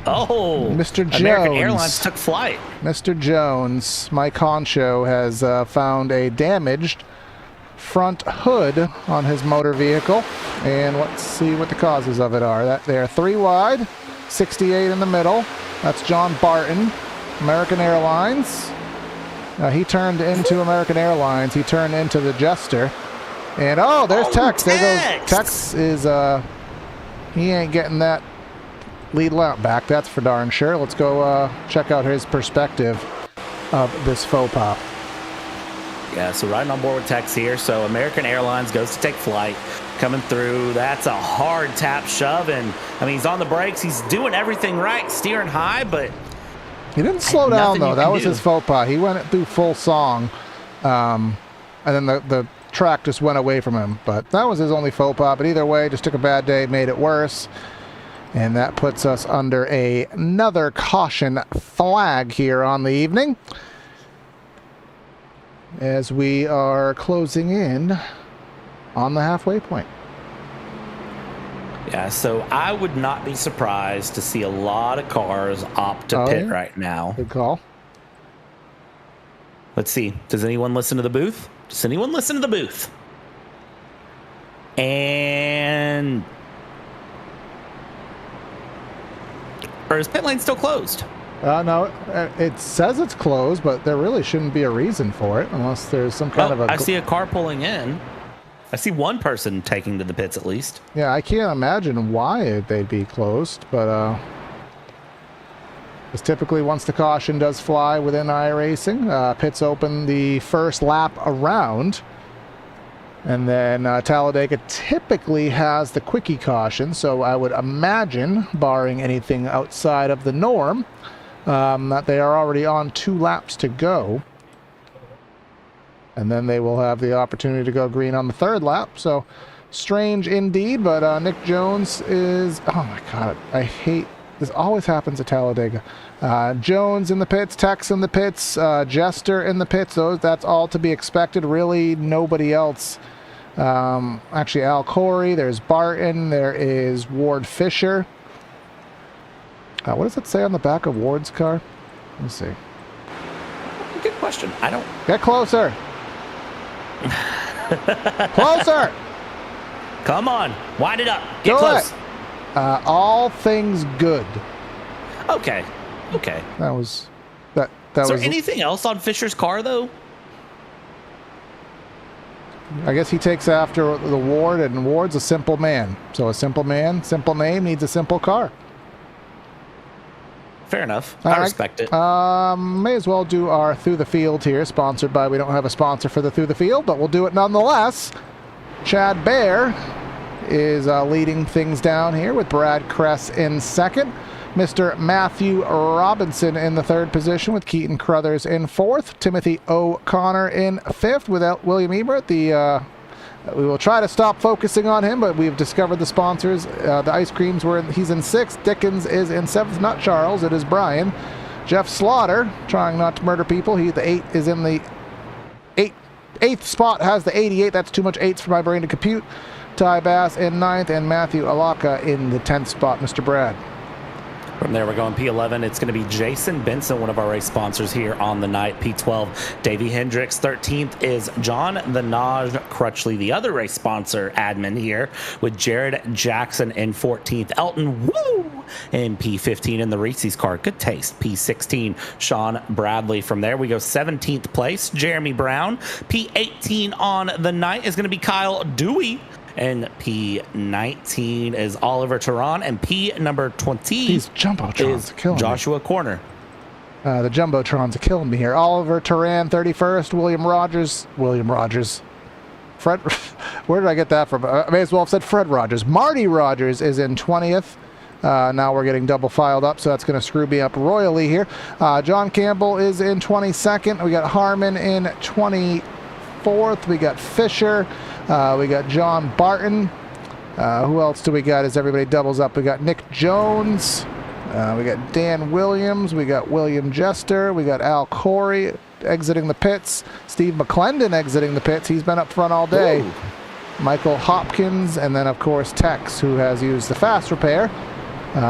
Oh, Mr. Jones. American Airlines took flight. Mr. Jones, Mike Honcho, has found a damaged front hood on his motor vehicle, and let's see what the causes of it are. They're 3 wide, 68 in the middle. That's John Barton, American Airlines. He turned into American Airlines. He turned into the Jester. And there's Tex. There goes Tex. He ain't getting that lead lap back. That's for darn sure. Let's go check out his perspective of this faux pas. Yeah, so riding on board with Tex here. So American Airlines goes to take flight. Coming through. That's a hard tap shove. And, I mean, he's on the brakes. He's doing everything right, steering high, but... He didn't slow down, though. That was his faux pas. He went through full song, and then the track just went away from him. But that was his only faux pas. But either way, just took a bad day, made it worse. And that puts us under another caution flag here on the evening, as we are closing in on the halfway point. Yeah, so I would not be surprised to see a lot of cars opt to pit right now. Good call. Let's see. Does anyone listen to the booth? Does anyone listen to the booth? And... or is pit lane still closed? No, it says it's closed, but there really shouldn't be a reason for it unless there's some kind of a... I see a car pulling in. I see one person taking to the pits at least. Yeah, I can't imagine why they'd be closed, but because typically once the caution does fly within iRacing, pits open the first lap around, and then Talladega typically has the quickie caution, so I would imagine, barring anything outside of the norm, that they are already on 2 laps to go. And then they will have the opportunity to go green on the 3rd lap. So strange indeed, but Nick Jones is... oh my God, I hate... this always happens at Talladega. Jones in the pits, Tex in the pits, Jester in the pits. That's all to be expected. Really, nobody else. Actually, Al Corey, there's Barton, there is Ward Fisher. What does it say on the back of Ward's car? Let's see. Good question. I don't... Get closer. Closer. Come on, wind it up. Get close. All things good. Okay. That was Is there anything else on Fisher's car though? I guess he takes after the Ward, and Ward's a simple man. So a simple man, simple name, needs a simple car. Fair enough. I respect it. May as well do our Through the Field here, sponsored by... we don't have a sponsor for the Through the Field, but we'll do it nonetheless. Chad Bear is leading things down here with Brad Kress in 2nd. Mr. Matthew Robinson in the 3rd position with Keaton Crothers in 4th. Timothy O'Connor in 5th with William Ebert. We will try to stop focusing on him, but we've discovered the sponsors. The ice creams he's in 6th. Dickens is in 7th. Not Charles, it is Brian. Jeff Slaughter, trying not to murder people. The 8 is in the eighth spot, has the 88. That's too much 8s for my brain to compute. Ty Bass in 9th, and Matthew Alaka in the 10th spot, Mr. Brad. From there, we're going P11. It's going to be Jason Benson, one of our race sponsors here on the night. P12, Davey Hendricks. 13th is John the Naj Crutchley, the other race sponsor admin here, with Jared Jackson in 14th. Elton Woo in P15 in the Reese's car. Good taste. P16, Sean Bradley. From there, we go 17th place, Jeremy Brown. P18 on the night is going to be Kyle Dewey. And P19 is Oliver Turan, and P number 20 These Jumbotrons is are killing Joshua Corner. The Jumbotrons are killing me here. Oliver Turan, 31st. William Rogers. Fred, where did I get that from? I may as well have said Fred Rogers. Marty Rogers is in 20th. Now we're getting double filed up, so that's going to screw me up royally here. John Campbell is in 22nd. We got Harmon in 24th. We got Fisher. We got John Barton. Who else do we got as everybody doubles up? We got Nick Jones. We got Dan Williams. We got William Jester. We got Al Corey exiting the pits. Steve McClendon exiting the pits. He's been up front all day. Ooh. Michael Hopkins, and then, of course, Tex, who has used the fast repair.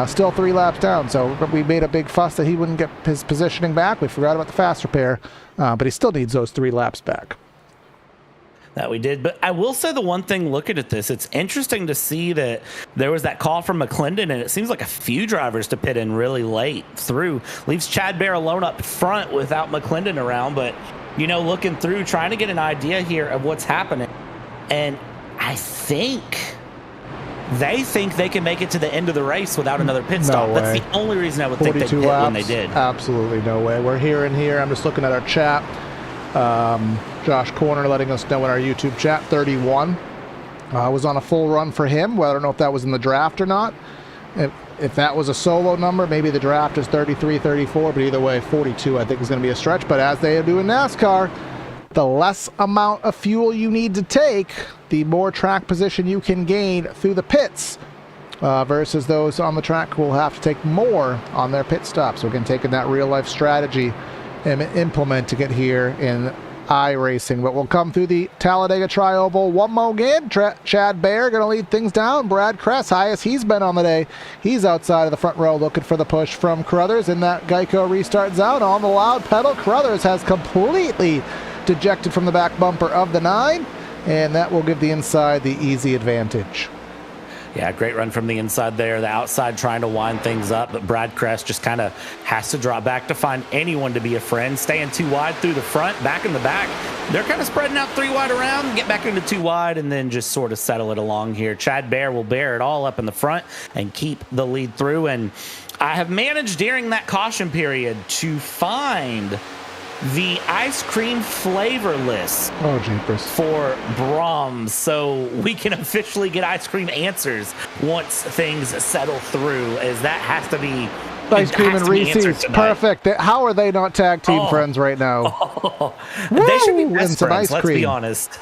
Still 3 laps down, so we made a big fuss that he wouldn't get his positioning back. We forgot about the fast repair, but he still needs those 3 laps back. That we did. But I will say the one thing looking at this, it's interesting to see that there was that call from McClendon, and it seems like a few drivers to pit in really late through. Leaves Chad Bear alone up front without McClendon around. But, you know, looking through, trying to get an idea here of what's happening. And I think they can make it to the end of the race without another pit stop. That's the only reason I would think they pit laps, when they did. Absolutely no way. We're here and here. I'm just looking at our chat. Josh Corner letting us know in our YouTube chat, 31 was on a full run for him. Well, I don't know if that was in the draft or not. If that was a solo number, maybe the draft is 33, 34, but either way, 42 I think is going to be a stretch. But as they do in NASCAR, the less amount of fuel you need to take, the more track position you can gain through the pits, versus those on the track who will have to take more on their pit stops. So again, taking that real life strategy and implementing it here in iRacing. But we'll come through the Talladega Tri-Oval one more again. Chad Bear going to lead things down. Brad Kress, highest he's been on the day. He's outside of the front row looking for the push from Carruthers in that Geico restart zone. On the loud pedal, Carruthers has completely dejected from the back bumper of the 9, and that will give the inside the easy advantage. Yeah, great run from the inside there. The outside trying to wind things up, but Brad Kress just kind of has to draw back to find anyone to be a friend. Staying 2 wide through the front, back in the back. They're kind of spreading out 3 wide around, get back into 2 wide, and then just sort of settle it along here. Chad Bear will bear it all up in the front and keep the lead through. And I have managed during that caution period to find the ice cream flavor list for Brahms, so we can officially get ice cream answers once things settle through, as that has to be ice cream and Reese's. Perfect. How are they not tag team friends right now? They should be best friends, let's cream. be honest.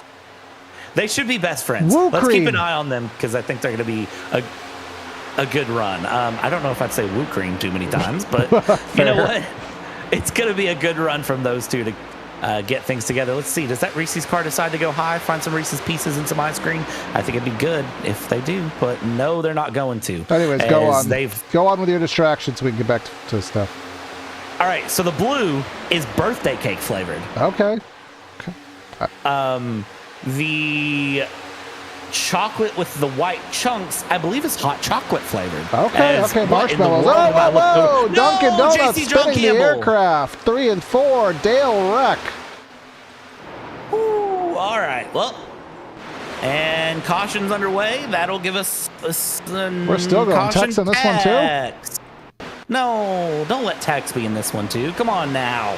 They should be best friends. Woo let's cream. Keep an eye on them, because I think they're going to be a good run. I don't know if I'd say woo cream too many times, but you know what? It's going to be a good run from those two to get things together. Let's see. Does that Reese's car decide to go high, find some Reese's Pieces and some ice cream? I think it'd be good if they do, but no, they're not going to. Anyways, go on. Go on with your distractions so we can get back to stuff. All right, so the blue is birthday cake flavored. Okay. The chocolate with the white chunks, I believe, is hot chocolate flavored. Okay, marshmallows. Whoa. Dunkin' Donuts spinning the aircraft. 3 and 4, Dale Wreck. Ooh, all right, well, and caution's underway. That'll give us We're still going Tex on this one, too? No, don't let Tex be in this one, too. Come on now.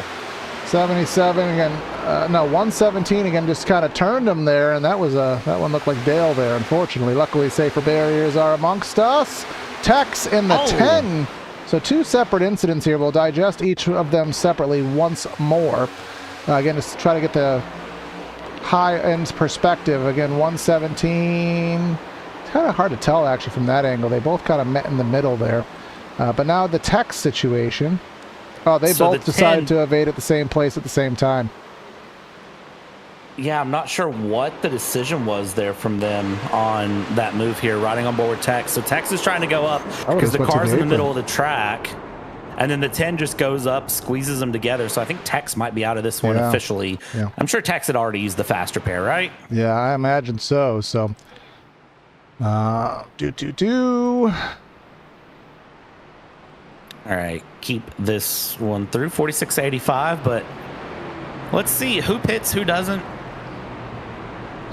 77 again. 117 again. Just kind of turned him there, and that one looked like Dale there. Unfortunately, luckily safer barriers are amongst us. Tex in the 10. So 2 separate incidents here. We'll digest each of them separately once more. Again, just try to get the high end perspective. Again, 117. It's kind of hard to tell actually from that angle. They both kind of met in the middle there. But now the Tex situation. Oh, they So both the decided 10 to evade at the same place at the same time. Yeah, I'm not sure what the decision was there from them on that move here, riding on board with Tex. So Tex is trying to go up because the went to car's the in the apron. middle of the track. And then the 10 just goes up, squeezes them together. So I think Tex might be out of this one Yeah. officially. Yeah. I'm sure Tex had already used the faster pair, right? Yeah, I imagine so. So, All right, keep this one through 46.85, but let's see who pits, who doesn't.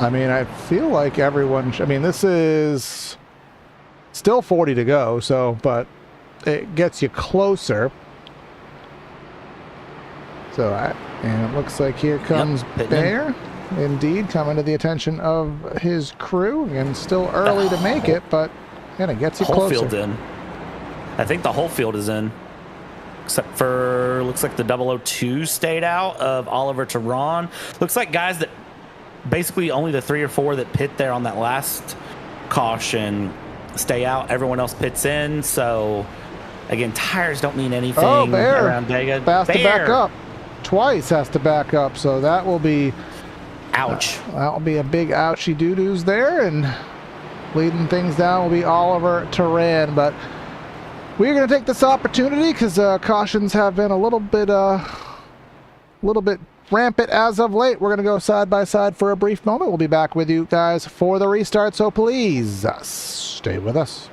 I mean, I feel like everyone. I mean, this is still 40 to go. So, but it gets you closer. So, and it looks like here comes pitting Bear. Indeed, coming to the attention of his crew, and still early to make it, but and it gets you Whole closer. field in. I think the whole field is in, except for looks like the 002 stayed out of Oliver to Ron. Looks like guys that basically only the 3 or 4 that pit there on that last caution stay out. Everyone else pits in. So again, tires don't mean anything Bear around Vega. has to back Bear. up. Twice has to back up, so that will be Ouch. that'll be a big ouchie doo-doos there, and leading things down will be Oliver Turan. But we're going to take this opportunity because cautions have been a little bit rampant as of late. We're going to go side by side for a brief moment. We'll be back with you guys for the restart, so please stay with us.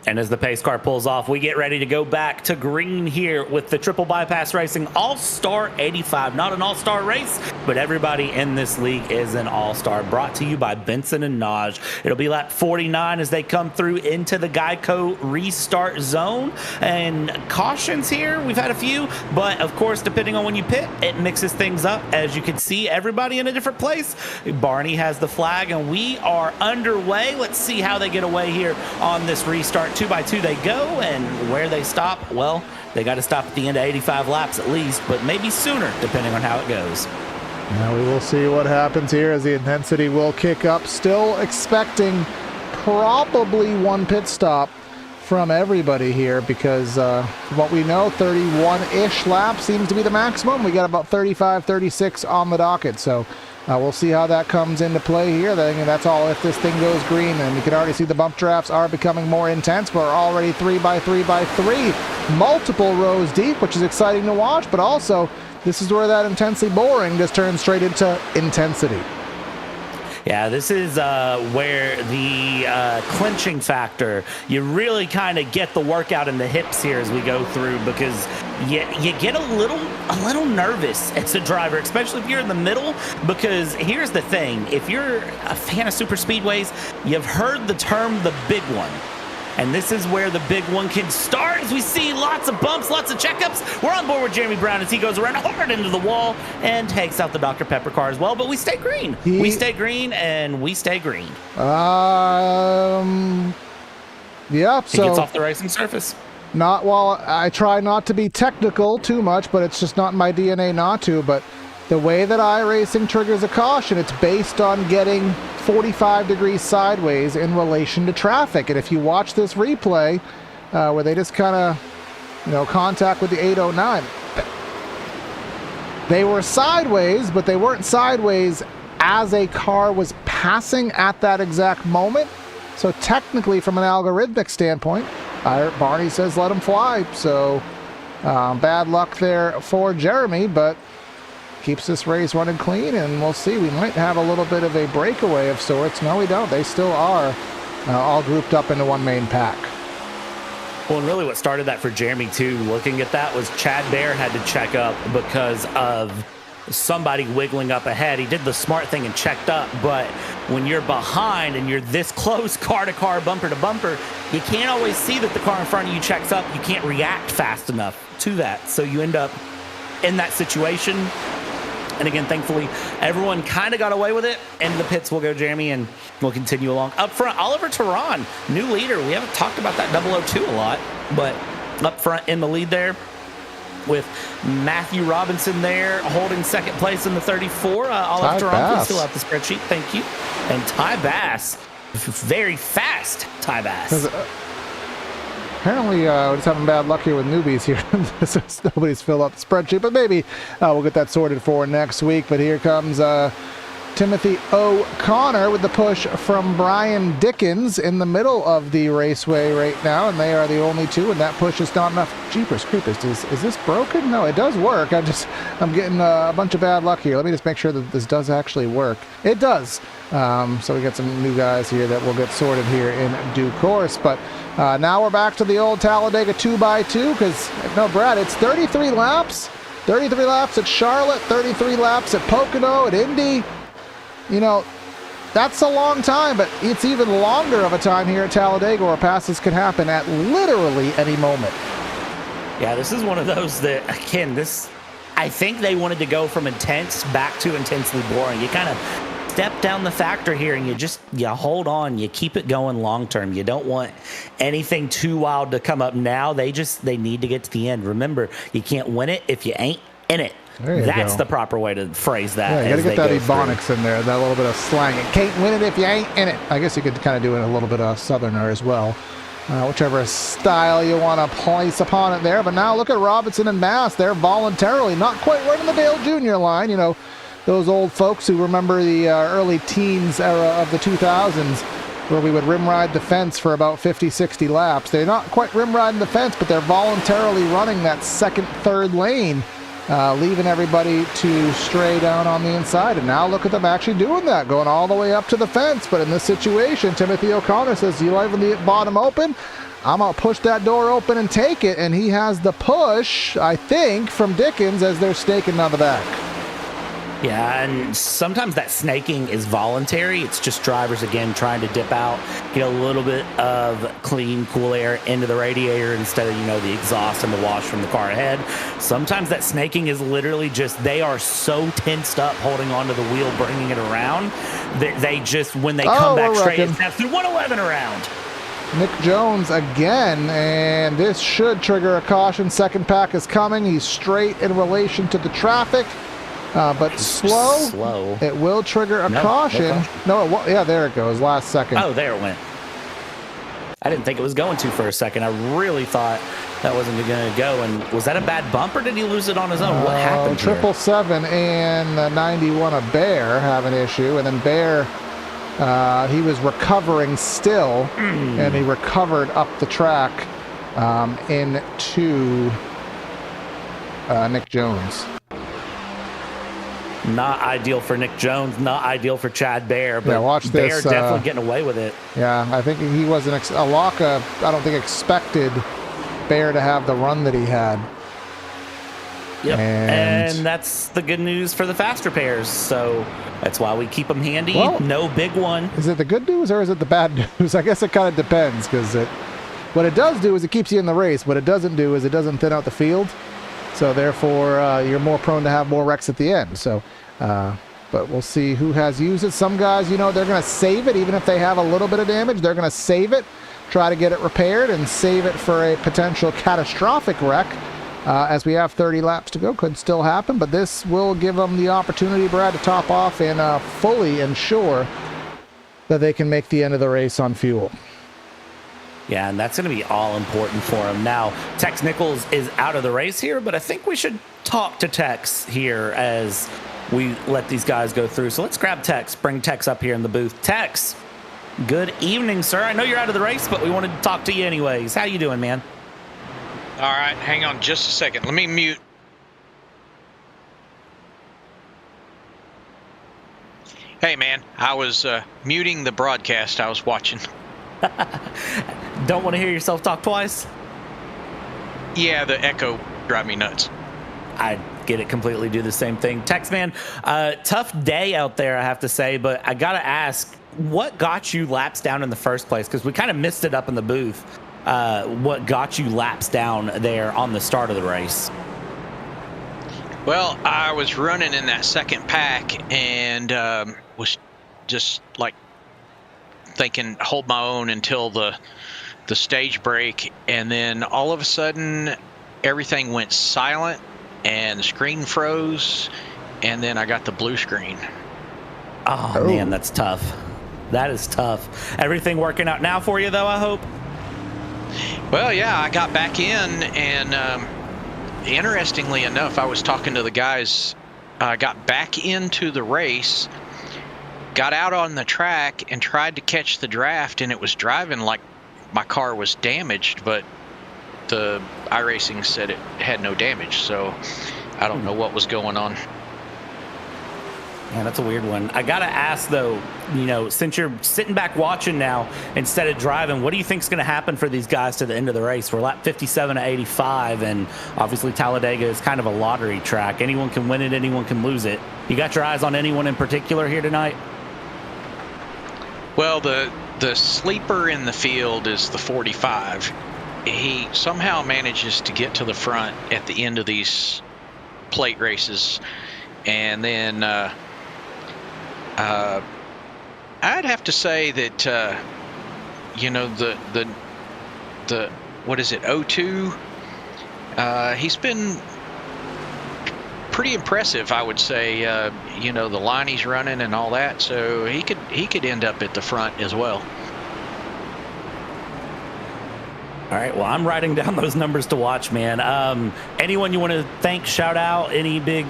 And as the pace car pulls off, we get ready to go back to green here with the Triple Bypass Racing All-Star 85. Not an all-star race, but everybody in this league is an all-star. Brought to you by Benson and Naj. It'll be lap 49 as they come through into the Geico restart zone. And cautions here, we've had a few, but of course, depending on when you pit, it mixes things up. As you can see, everybody in a different place. Barney has the flag, and we are underway. Let's see how they get away here on this restart. 2x2 they go, and where they stop, well, they got to stop at the end of 85 laps at least, but maybe sooner depending on how it goes. Now we will see what happens here as the intensity will kick up. Still expecting probably one pit stop from everybody here because from what we know, 31-ish laps seems to be the maximum. We got about 35, 36 on the docket, so we'll see how that comes into play here. That's all if this thing goes green, and you can already see the bump drafts are becoming more intense. We're already 3x3x3, multiple rows deep, which is exciting to watch, but also this is where that intensely boring just turns straight into intensity. Yeah, this is where the clinching factor, you really kind of get the workout in the hips here as we go through, because you get a little nervous as a driver, especially if you're in the middle, because here's the thing. If you're a fan of super speedways, you've heard the term the big one. And this is where the big one can start, as we see lots of bumps, lots of checkups. We're on board with Jeremy Brown as he goes around hard into the wall and takes out the Dr. Pepper car as well. But we stay green. We stay green, and we stay green. Yeah, He gets off the racing surface. I try not to be technical too much, but it's just not in my DNA not to. But the way that iRacing triggers a caution, it's based on getting 45 degrees sideways in relation to traffic. And if you watch this replay where they just kind of, contact with the 809, they were sideways, but they weren't sideways as a car was passing at that exact moment. So technically, from an algorithmic standpoint, Barney says let him fly. So bad luck there for Jeremy, but keeps this race running clean, and we'll see. We might have a little bit of a breakaway of sorts. No, we don't. They still are all grouped up into one main pack. Well, and really what started that for Jeremy, too, looking at that, was Chad Bear had to check up because of somebody wiggling up ahead. He did the smart thing and checked up, but when you're behind and you're this close, car to car, bumper to bumper, you can't always see that the car in front of you checks up. You can't react fast enough to that, so you end up in that situation. And again, thankfully, everyone kind of got away with it. Into the pits will go Jeremy, and we'll continue along. Up front, Oliver Tehran, new leader. We haven't talked about that 002 a lot, but up front in the lead there with Matthew Robinson there holding second place in the 34. Oliver Tehran, please fill out the spreadsheet. Thank you. And Ty Bass, very fast Ty Bass. Apparently, we're just having bad luck here with newbies here. Nobody's filled out the spreadsheet, but maybe we'll get that sorted for next week. But here comes Timothy O'Connor with the push from Brian Dickens in the middle of the raceway right now, and they are the only two, and that push is not enough. Jeepers creepers, is this broken? No, it does work. I'm getting a bunch of bad luck here. Let me just make sure that this does actually work. It does. So we got some new guys here that will get sorted here in due course. But now we're back to the old Talladega 2x2 because, no, Brad, it's 33 laps. 33 laps at Charlotte, 33 laps at Pocono, at Indy. That's a long time, but it's even longer of a time here at Talladega where passes can happen at literally any moment. Yeah, this is one of those that, again, I think they wanted to go from intense back to intensely boring. You kind of step down the factor here, and you hold on, you keep it going long term. You don't want anything too wild to come up now. They need to get to the end. Remember, you can't win it if you ain't in it. That's the proper way to phrase that. Yeah, you got to get that ebonics in there, that little bit of slang. You can't win it if you ain't in it. I guess you could kind of do it a little bit of Southerner as well. Whichever style you want to place upon it there. But now look at Robinson and Bass. They're voluntarily not quite running the Dale Jr. line. Those old folks who remember the early teens era of the 2000s where we would rim ride the fence for about 50, 60 laps. They're not quite rim riding the fence, but they're voluntarily running that second, third lane, leaving everybody to stray down on the inside. And now look at them actually doing that, going all the way up to the fence. But in this situation, Timothy O'Connor says, you leaving the bottom open? I'm going to push that door open and take it, and he has the push, I think, from Dickens as they're snaking on the back. Yeah, and sometimes that snaking is voluntary. It's just drivers, again, trying to dip out, get a little bit of clean, cool air into the radiator instead of, the exhaust and the wash from the car ahead. Sometimes that snaking is literally just, they are so tensed up holding onto the wheel, bringing it around, that they just, when they come back straight, it snaps through 111 around. Nick Jones again, and this should trigger a caution. Second pack is coming. He's straight in relation to the traffic. But slow. It will trigger a caution. No, it won't. Yeah, there it goes. Last second. Oh, there it went. I didn't think it was going to for a second. I really thought that wasn't going to go. And was that a bad bump, or did he lose it on his own? What happened here? 777 and 91 of Bear have an issue. And then Bear, he was recovering still, and he recovered up the track into Nick Jones. Not ideal for Nick Jones, not ideal for Chad Bear, but watch Bear this, definitely getting away with it. Yeah, I think he wasn't, Alaka, I don't think expected Bear to have the run that he had. Yep, and that's the good news for the faster pairs, so that's why we keep them handy. Well, no big one. Is it the good news or is it the bad news? I guess it kind of depends, because what it does do is it keeps you in the race. What it doesn't do is it doesn't thin out the field. So therefore, you're more prone to have more wrecks at the end. So, but we'll see who has used it. Some guys, they're going to save it, even if they have a little bit of damage. They're going to save it, try to get it repaired, and save it for a potential catastrophic wreck. As we have 30 laps to go, could still happen. But this will give them the opportunity, Brad, to top off and fully ensure that they can make the end of the race on fuel. Yeah, and that's going to be all important for him. Now, Tex Nichols is out of the race here, but I think we should talk to Tex here as we let these guys go through. So let's grab Tex, bring Tex up here in the booth. Tex, good evening, sir. I know you're out of the race, but we wanted to talk to you anyways. How you doing, man? All right, hang on just a second. Let me mute. Hey, man, I was muting the broadcast I was watching. Don't want to hear yourself talk twice? Yeah, the echo drive me nuts. I get it completely, do the same thing. Tex, man, tough day out there, I have to say, but I got to ask, what got you laps down in the first place? Because we kind of missed it up in the booth. What got you laps down there on the start of the race? Well, I was running in that second pack and was just like thinking hold my own until the stage break, and then all of a sudden everything went silent and the screen froze, and then I got the blue screen. Oh man, that's tough. That is tough. Everything working out now for you though, I hope? Well, yeah, I got back in, and interestingly enough, I was talking to the guys. I got back into the race, got out on the track and tried to catch the draft, and it was driving like my car was damaged, but the iRacing said it had no damage, so I don't know what was going on. Yeah, that's a weird one. I gotta ask though, since you're sitting back watching now instead of driving, what do you think is going to happen for these guys to the end of the race? We're lap 57 to 85, and obviously Talladega is kind of a lottery track. Anyone can win it, anyone can lose it. You got your eyes on anyone in particular here tonight? Well, the sleeper in the field is the 45. He somehow manages to get to the front at the end of these plate races, and then I'd have to say that the what is it, 02? He's been pretty impressive, I would say. The line he's running and all that, so he could end up at the front as well. All right, well, I'm writing down those numbers to watch, man. Anyone you want to thank, shout out, any big,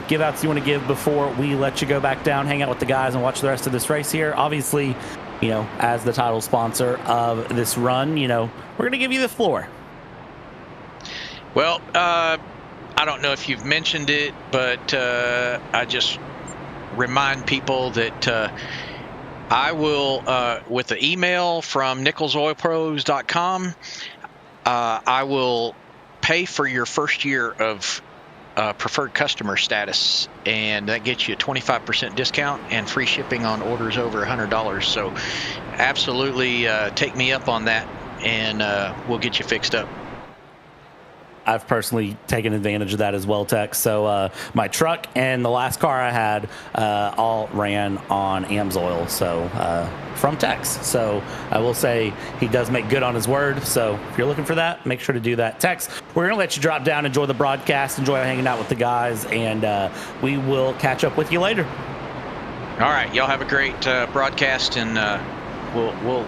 give outs you want to give before we let you go back down, hang out with the guys and watch the rest of this race here? Obviously, as the title sponsor of this run, we're going to give you the floor. Well, I don't know if you've mentioned it, but I just remind people that I will, with the email from nicholsoilpros.com, I will pay for your first year of preferred customer status, and that gets you a 25% discount and free shipping on orders over $100. So absolutely take me up on that, and we'll get you fixed up. I've personally taken advantage of that as well, Tex. So my truck and the last car I had all ran on AMSOIL, so from Tex. So I will say he does make good on his word. So if you're looking for that, make sure to do that. Tex, we're going to let you drop down, enjoy the broadcast, enjoy hanging out with the guys, and we will catch up with you later. All right. Y'all have a great broadcast, and we'll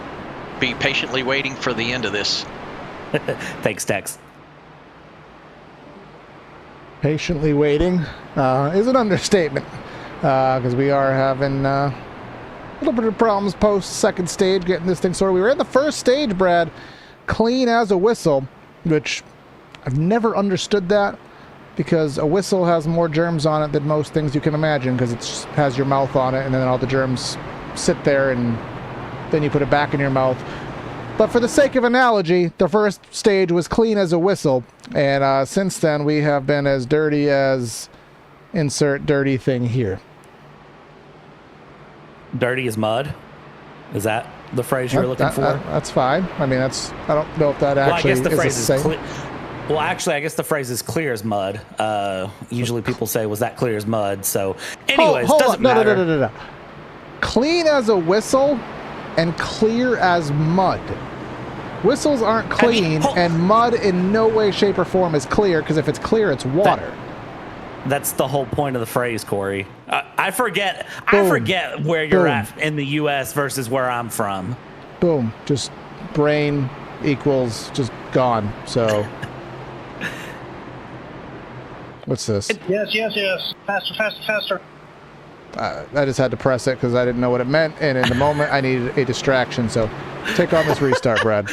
be patiently waiting for the end of this. Thanks, Tex. Patiently waiting is an understatement, because we are having a little bit of problems post second stage getting this thing sorted. We were in the first stage, Brad, clean as a whistle, which I've never understood that, because a whistle has more germs on it than most things you can imagine, because it has your mouth on it and then all the germs sit there and then you put it back in your mouth. But for the sake of analogy, the first stage was clean as a whistle, and since then we have been as dirty as insert dirty thing here. Dirty as mud? Is that the phrase you're looking for? That's fine. I mean, I don't know if that actually is a saying. Well, actually, I guess the phrase is clear as mud. Usually people say, was that clear as mud? So anyways, doesn't matter. No. Clean as a whistle and clear as mud. Whistles aren't clean, and mud in no way, shape, or form is clear, because if it's clear, it's water. That's the whole point of the phrase, Corey. I forget where you're at in the U.S. versus where I'm from. Boom. Just brain equals just gone. So what's this? Yes. Faster. I just had to press it because I didn't know what it meant, and in the moment I needed a distraction. So take on this restart, Brad.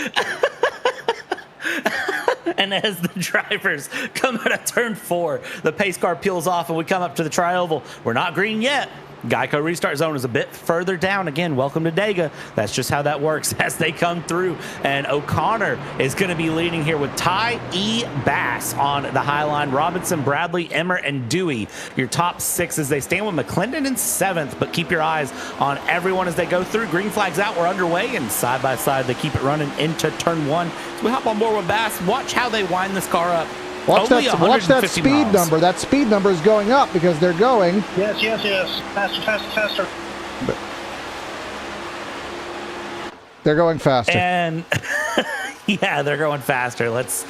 And as the drivers come out of turn 4, the pace car peels off and we come up to the tri-oval. We're not green yet. Geico restart zone is a bit further down. Again, welcome to Dega. That's just how that works as they come through. And O'Connor is going to be leading here with Ty E. Bass on the high line. Robinson, Bradley, Emmer, and Dewey. Your top 6 as they stand with McClendon in 7th. But keep your eyes on everyone as they go through. Green flags out. We're underway. And side by side, they keep it running into turn 1. So we hop on board with Bass. Watch how they wind this car up. Watch that speed miles. number. That speed number is going up because they're going. Yes. Faster. They're going faster. And yeah, they're going faster. Let's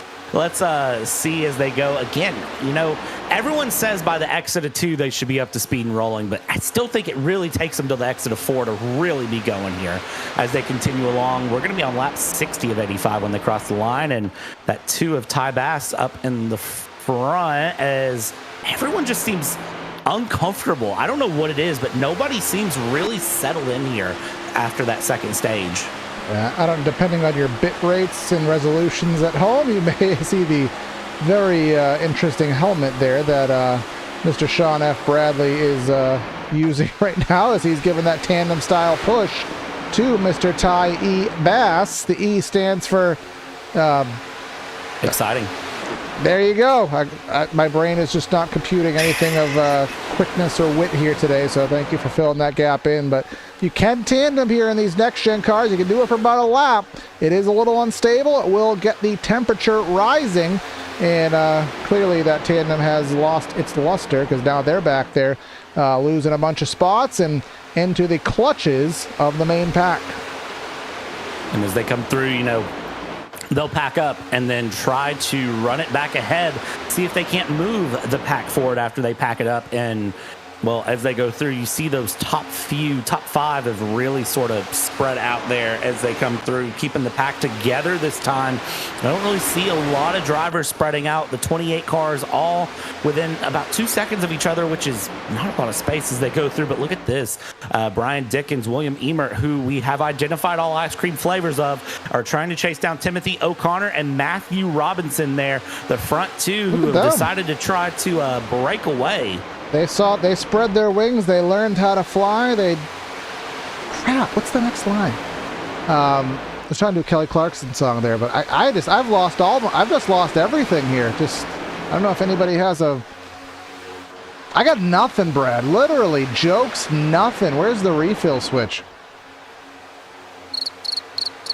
see as they go. Again, you know, everyone says by the exit of 2 they should be up to speed and rolling, but I still think it really takes them to the exit of 4 to really be going here as they continue along. We're going to be on lap 60 of 85 when they cross the line, and that 2 of Ty Bass up in the front as everyone just seems uncomfortable. I don't know what it is, but nobody seems really settled in here after that second stage. Depending on your bit rates and resolutions at home, you may see the very interesting helmet there that Mr. Sean F. Bradley is using right now as he's giving that tandem style push to Mr. Ty E. Bass. The E stands for exciting. There you go. My brain is just not computing anything of quickness or wit here today, so thank you for filling that gap in. But you can tandem here in these next-gen cars. You can do it for about a lap. It is a little unstable. It will get the temperature rising, and clearly that tandem has lost its luster because now they're back there losing a bunch of spots and into the clutches of the main pack. And as they come through, you know, they'll pack up and then try to run it back ahead, see if they can't move the pack forward after they pack it up. And, well, as they go through, you see those top 5 have really sort of spread out there as they come through, keeping the pack together this time. I don't really see a lot of drivers spreading out. The 28 cars all within about 2 seconds of each other, which is not a lot of space as they go through. But look at this. Brian Dickens, William Emert, who we have identified all ice cream flavors of, are trying to chase down Timothy O'Connor and Matthew Robinson there. The front 2 who have decided to try to break away. They spread their wings. They learned how to fly. They crap, what's the next line? I was trying to do a Kelly Clarkson song there, but I've just lost everything here. I don't know if anybody has I got nothing, Brad. Literally, jokes, nothing. Where's the refill switch?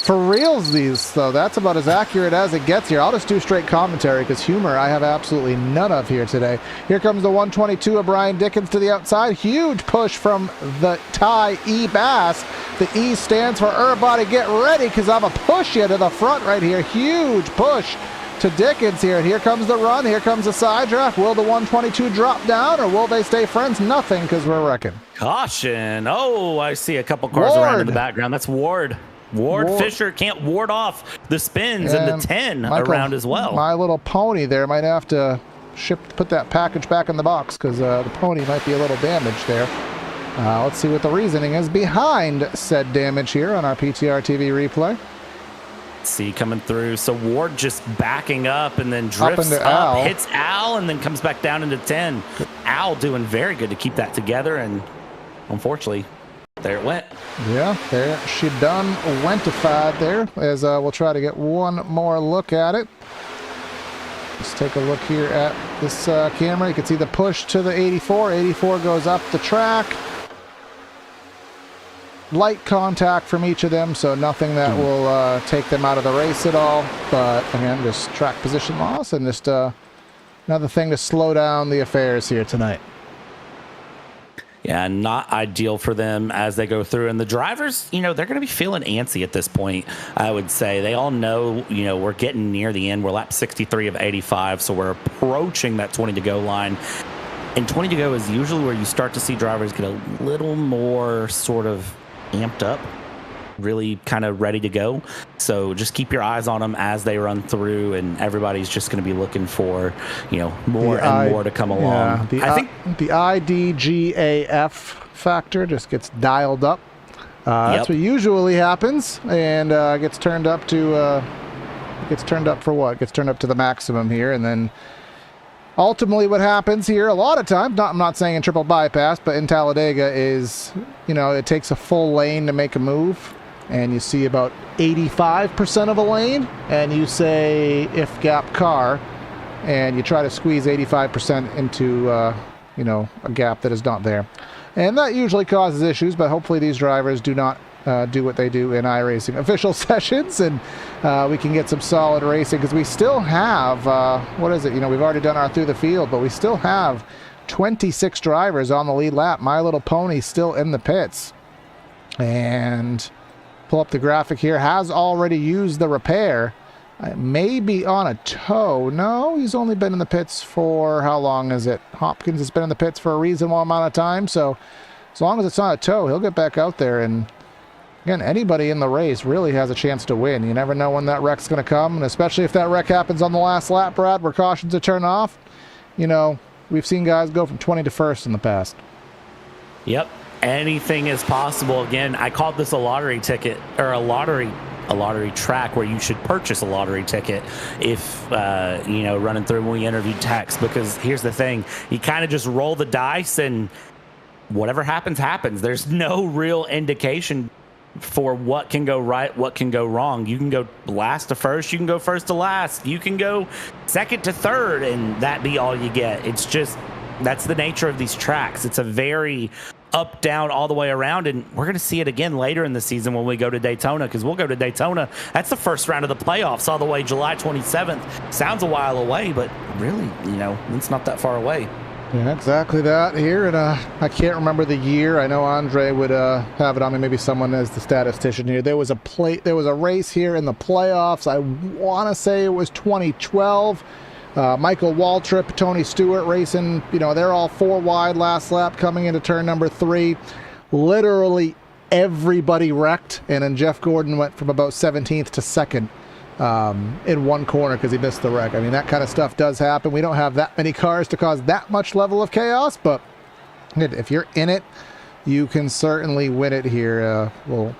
For reals, these, though, that's about as accurate as it gets here. I'll just do straight commentary because humor I have absolutely none of here today. Here comes the 122 of Brian Dickens to the outside. Huge push from the Ty E. Bass. The E stands for everybody get ready because I'm going to push you to the front right here. Huge push to Dickens here. And here comes the run. Here comes the side draft. Will the 122 drop down or will they stay friends? Nothing because we're wrecking. Caution. Oh, I see a couple cars around in the background. That's Ward. Ward Fisher can't ward off the spins and the 10 around as well. My Little Pony there might have to put that package back in the box because the pony might be a little damaged there. Let's see what the reasoning is behind said damage here on our PTR TV replay. See coming through. So Ward just backing up and then drifts up, hits Al, and then comes back down into 10. Al doing very good to keep that together, and unfortunately, there it went. Yeah, there she done wentified there, as we'll try to get one more look at it. Let's take a look here at this camera. You can see the push to the 84. 84 goes up the track. Light contact from each of them, so nothing that will take them out of the race at all. But again, just track position loss and just another thing to slow down the affairs here tonight. Yeah, not ideal for them as they go through. And the drivers, they're going to be feeling antsy at this point, I would say. They all know, we're getting near the end. We're lap 63 of 85, so we're approaching that 20 to go line. And 20 to go is usually where you start to see drivers get a little more sort of amped up, really kind of ready to go. So just keep your eyes on them as they run through, and everybody's just going to be looking for, more and more to come along. I think the IDGAF factor just gets dialed up. That's what usually happens, and gets turned up to for what? Gets turned up to the maximum here, and then ultimately what happens here a lot of times, I'm not saying in triple bypass, but in Talladega is, it takes a full lane to make a move. And you see about 85% of a lane, and you say if gap car, and you try to squeeze 85% into a gap that is not there. And that usually causes issues, but hopefully these drivers do not do what they do in iRacing official sessions, and we can get some solid racing because we still have, what is it? We've already done our through the field, but we still have 26 drivers on the lead lap. My Little Pony still in the pits. And pull up the graphic here, has already used the repair. Maybe on a tow. No, he's only been in the pits for, how long is it? Hopkins has been in the pits for a reasonable amount of time, so as long as it's not a tow, he'll get back out there. And again, anybody in the race really has a chance to win. You never know when that wreck's going to come, and especially if that wreck happens on the last lap, Brad, where cautions are turned off. We've seen guys go from 20 to first in the past. Yep. Anything is possible. Again, I called this a lottery ticket, or a lottery track where you should purchase a lottery ticket if running through when we interviewed Tex, because here's the thing, you kind of just roll the dice and whatever happens There's no real indication for what can go right, what can go wrong. You can go last to first, you can go first to last, you can go second to third, and that be all you get. It's just, that's the nature of these tracks. It's a very up, down, all the way around, and we're going to see it again later in the season when we go to Daytona, because we'll go to Daytona. That's the first round of the playoffs all the way July 27th. Sounds a while away, but really, it's not that far away. Yeah, exactly that here, and I can't remember the year. I know Andre would have it on me. Maybe someone as the statistician here. There was a race here in the playoffs. I want to say it was 2012. Michael Waltrip, Tony Stewart racing, they're all four wide last lap coming into turn number 3. Literally everybody wrecked, and then Jeff Gordon went from about 17th to 2nd in one corner because he missed the wreck. I mean, that kind of stuff does happen. We don't have that many cars to cause that much level of chaos, but if you're in it, you can certainly win it here. We'll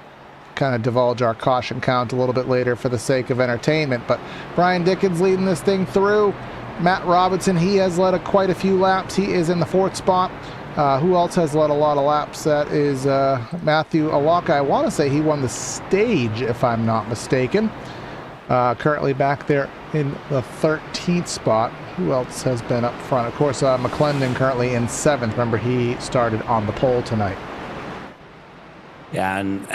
kind of divulge our caution count a little bit later for the sake of entertainment, but Brian Dickens leading this thing through. Matt Robinson, he has led quite a few laps. He is in the 4th spot. Who else has led a lot of laps? That is Matthew Awaka. I want to say he won the stage, if I'm not mistaken. Currently back there in the 13th spot. Who else has been up front? Of course, McClendon currently in 7th. Remember, he started on the pole tonight. Yeah, and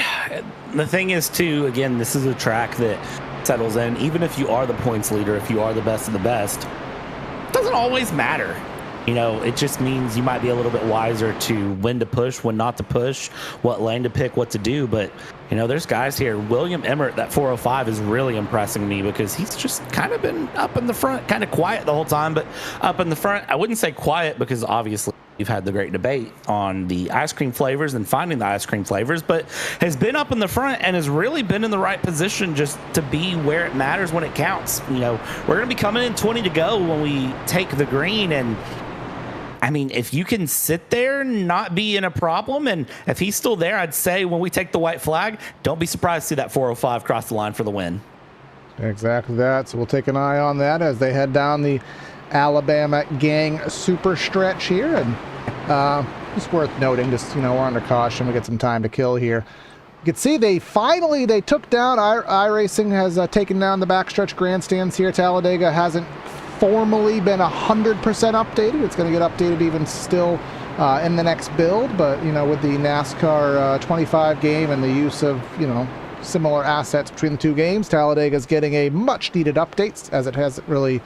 the thing is, too, again, this is a track that settles in. Even if you are the points leader, if you are the best of the best, it doesn't always matter. You know, it just means you might be a little bit wiser to when to push, when not to push, what lane to pick, what to do. But, you know, there's guys here. William Emmert, that 405, is really impressing me because he's just kind of been up in the front, kind of quiet the whole time, but up in the front. I wouldn't say quiet because obviously we've had the great debate on the ice cream flavors and finding the ice cream flavors, but has been up in the front and has really been in the right position just to be where it matters when it counts. You know, we're going to be coming in 20 to go when we take the green, and I mean, if you can sit there and not be in a problem, and if he's still there, I'd say when we take the white flag, don't be surprised to see that 405 cross the line for the win. Exactly that. So we'll take an eye on that as they head down the Alabama Gang super stretch here. And it's worth noting, just, you know, we're under caution. We get some time to kill here. You can see they took down, iRacing has taken down the backstretch grandstands here. Talladega hasn't formally been 100% updated. It's going to get updated even still in the next build, but you know, with the NASCAR 25 game and the use of, you know, similar assets between the two games, Talladega is getting a much needed update, as it hasn't really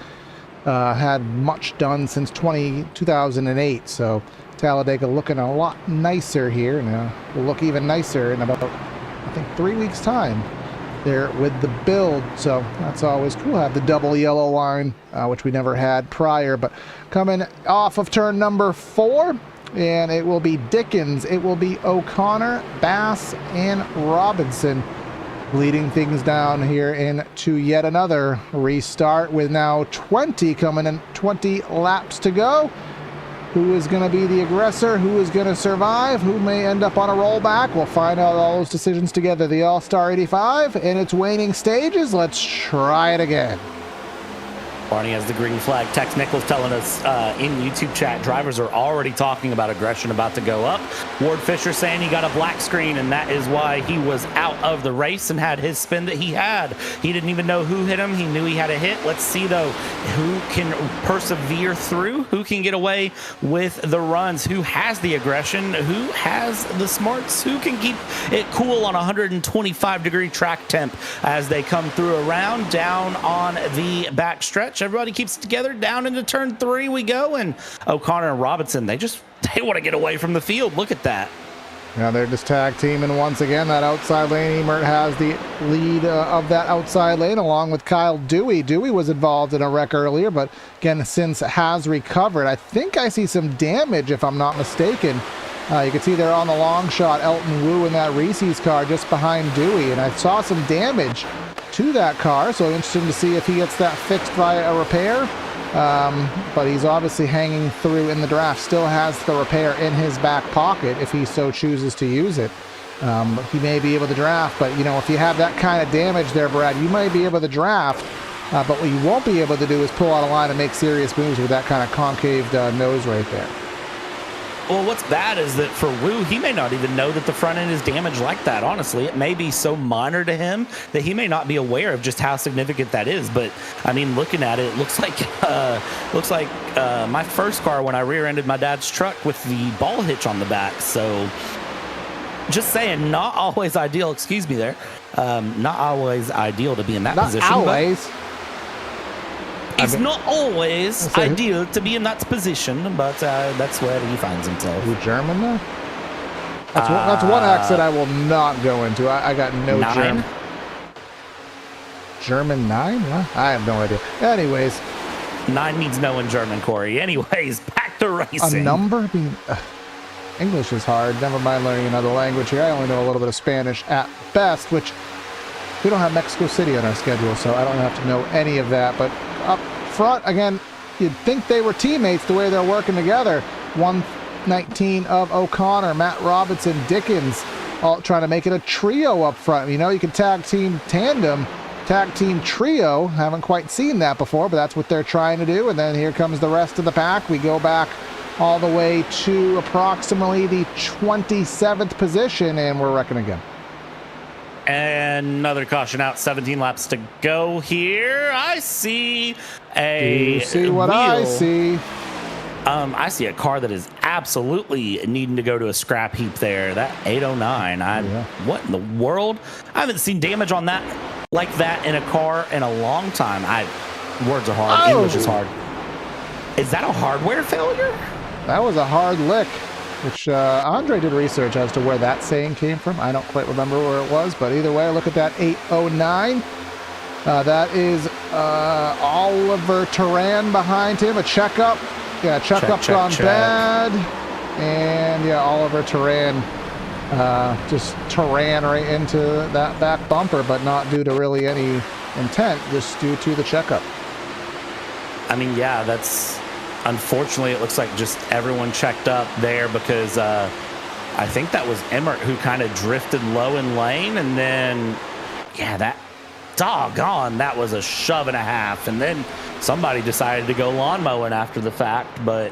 had much done since 2008. So Talladega looking a lot nicer here, and will look even nicer in about, I think, 3 weeks time there with the build. So that's always cool. Have the double yellow line, which we never had prior. But coming off of turn number 4, and it will be Dickens, it will be O'Connor, Bass, and Robinson leading things down here into yet another restart with now 20 coming in, 20 laps to go. Who is going to be the aggressor? Who is going to survive? Who may end up on a rollback? We'll find out all those decisions together. The All-Star 85 in its waning stages. Let's try it again. Barney has the green flag. Tex Nichols telling us in YouTube chat, drivers are already talking about aggression about to go up. Ward Fisher saying he got a black screen, and that is why he was out of the race and had his spin that he had. He didn't even know who hit him. He knew he had a hit. Let's see, though, who can persevere through, who can get away with the runs, who has the aggression, who has the smarts, who can keep it cool on 125-degree track temp as they come through around down on the back stretch. Everybody keeps it together. Down into turn 3 we go, and O'Connor and Robinson, they want to get away from the field. Look at that. Now they're just tag teaming once again. That outside lane, Emert has the lead of that outside lane along with Kyle Dewey. Dewey was involved in a wreck earlier, but again, since has recovered. I think I see some damage, if I'm not mistaken. You can see there on the long shot, Elton Wu in that Reese's car just behind Dewey, and I saw some damage to that car, so interesting to see if he gets that fixed via a repair. But he's obviously hanging through in the draft, still has the repair in his back pocket if he so chooses to use it. He may be able to draft, but you know, if you have that kind of damage there, Brad, you might be able to draft, but what you won't be able to do is pull out a line and make serious moves with that kind of concave nose right there. Well, what's bad is that for Wu, he may not even know that the front end is damaged like that. Honestly, it may be so minor to him that he may not be aware of just how significant that is. But I mean, looking at it, it looks like my first car when I rear-ended my dad's truck with the ball hitch on the back. So just saying, not always ideal. Excuse me there. Not always ideal to be in that position. Not always. It's not always ideal to be in that position, but that's where he finds himself. You German though? That's one accent I will not go into. I got no German. German 9? What? I have no idea. Anyways. 9 means no in German, Corey. Anyways, back to racing. A number? English is hard. Never mind learning another language here. I only know a little bit of Spanish at best, which we don't have Mexico City on our schedule, so I don't have to know any of that. But up front, again, you'd think they were teammates the way they're working together. 119 of O'Connor, Matt Robinson, Dickens, all trying to make it a trio up front. You know, you can tag team tandem, tag team trio. Haven't quite seen that before, but that's what they're trying to do. And then here comes the rest of the pack. We go back all the way to approximately the 27th position, and we're wrecking again. And another caution out, 17 laps to go here. I see a You see what I wheel. see? I see a car that is absolutely needing to go to a scrap heap there. That 809. What in the world? I haven't seen damage on that like that in a car in a long time. Words are hard. English is hard. Is that a hardware failure? That was a hard lick, which Andre did research as to where that saying came from. I don't quite remember where it was, but either way, look at that 809. That is Oliver Turan behind him. A checkup. Yeah, checkup gone bad. And yeah, Oliver Turan just ran right into that back bumper, but not due to really any intent, just due to the checkup. I mean, yeah, that's unfortunately, it looks like just everyone checked up there because I think that was Emmert who kind of drifted low in lane. And then, yeah, that doggone, that was a shove and a half. And then somebody decided to go lawn mowing after the fact. But,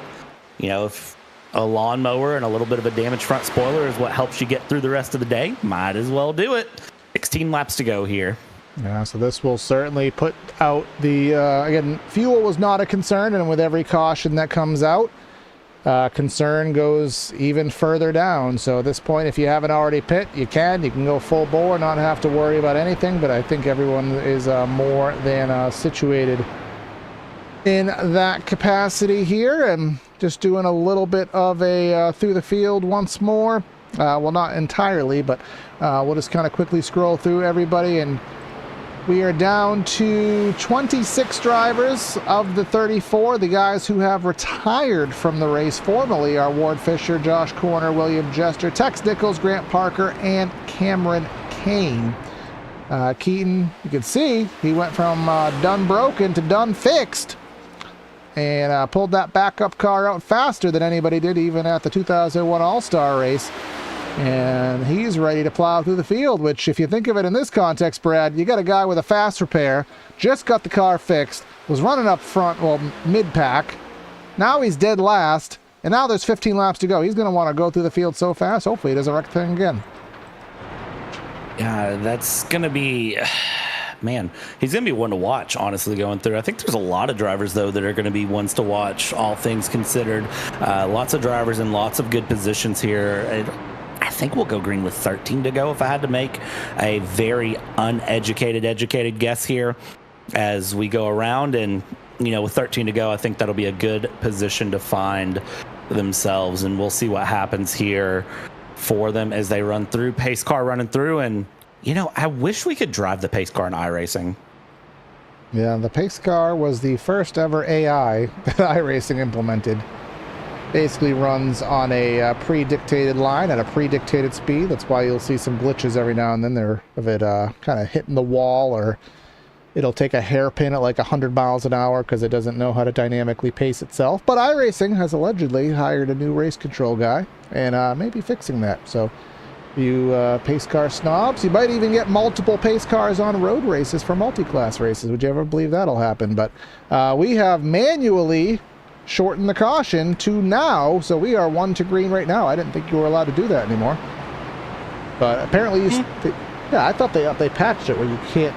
you know, if a lawnmower and a little bit of a damaged front spoiler is what helps you get through the rest of the day, might as well do it. 16 laps to go here. Yeah, so this will certainly put out the, again, fuel was not a concern, and with every caution that comes out, concern goes even further down. So at this point, if you haven't already pit, you can go full bore, not have to worry about anything, but I think everyone is more than situated in that capacity here, and just doing a little bit of a through the field once more. Well, not entirely, but we'll just kind of quickly scroll through everybody, and we are down to 26 drivers of the 34. The guys who have retired from the race formally are Ward Fisher, Josh Corner, William Jester, Tex Nichols, Grant Parker, and Cameron Kane. Keaton, you can see, he went from done broken to done fixed, and pulled that backup car out faster than anybody did even at the 2001 All-Star race. And he's ready to plow through the field, which, if you think of it in this context, Brad, you got a guy with a fast repair, just got the car fixed, was running up front, well, mid-pack. Now he's dead last, and now there's 15 laps to go. He's going to want to go through the field so fast, hopefully he doesn't wreck the thing again. Yeah, that's going to be... Man, he's going to be one to watch, honestly, going through. I think there's a lot of drivers, though, that are going to be ones to watch, all things considered. Lots of drivers in lots of good positions here. I think we'll go green with 13 to go if I had to make a very educated guess here as we go around. And, you know, with 13 to go, I think that'll be a good position to find themselves. And we'll see what happens here for them as they run through. Pace car running through. And, you know, I wish we could drive the pace car in iRacing. Yeah, the pace car was the first ever AI that iRacing implemented. Basically runs on a pre-dictated line at a pre-dictated speed. That's why you'll see some glitches every now and then there of it kind of hitting the wall, or it'll take a hairpin at like 100 miles an hour because it doesn't know how to dynamically pace itself. But iRacing has allegedly hired a new race control guy and may be fixing that. So you pace car snobs, you might even get multiple pace cars on road races for multi-class races. Would you ever believe that'll happen? But we have manually shorten the caution to now, so we are 1 to green right now. I didn't think you were allowed to do that anymore, but apparently yeah, I thought they patched it where you can't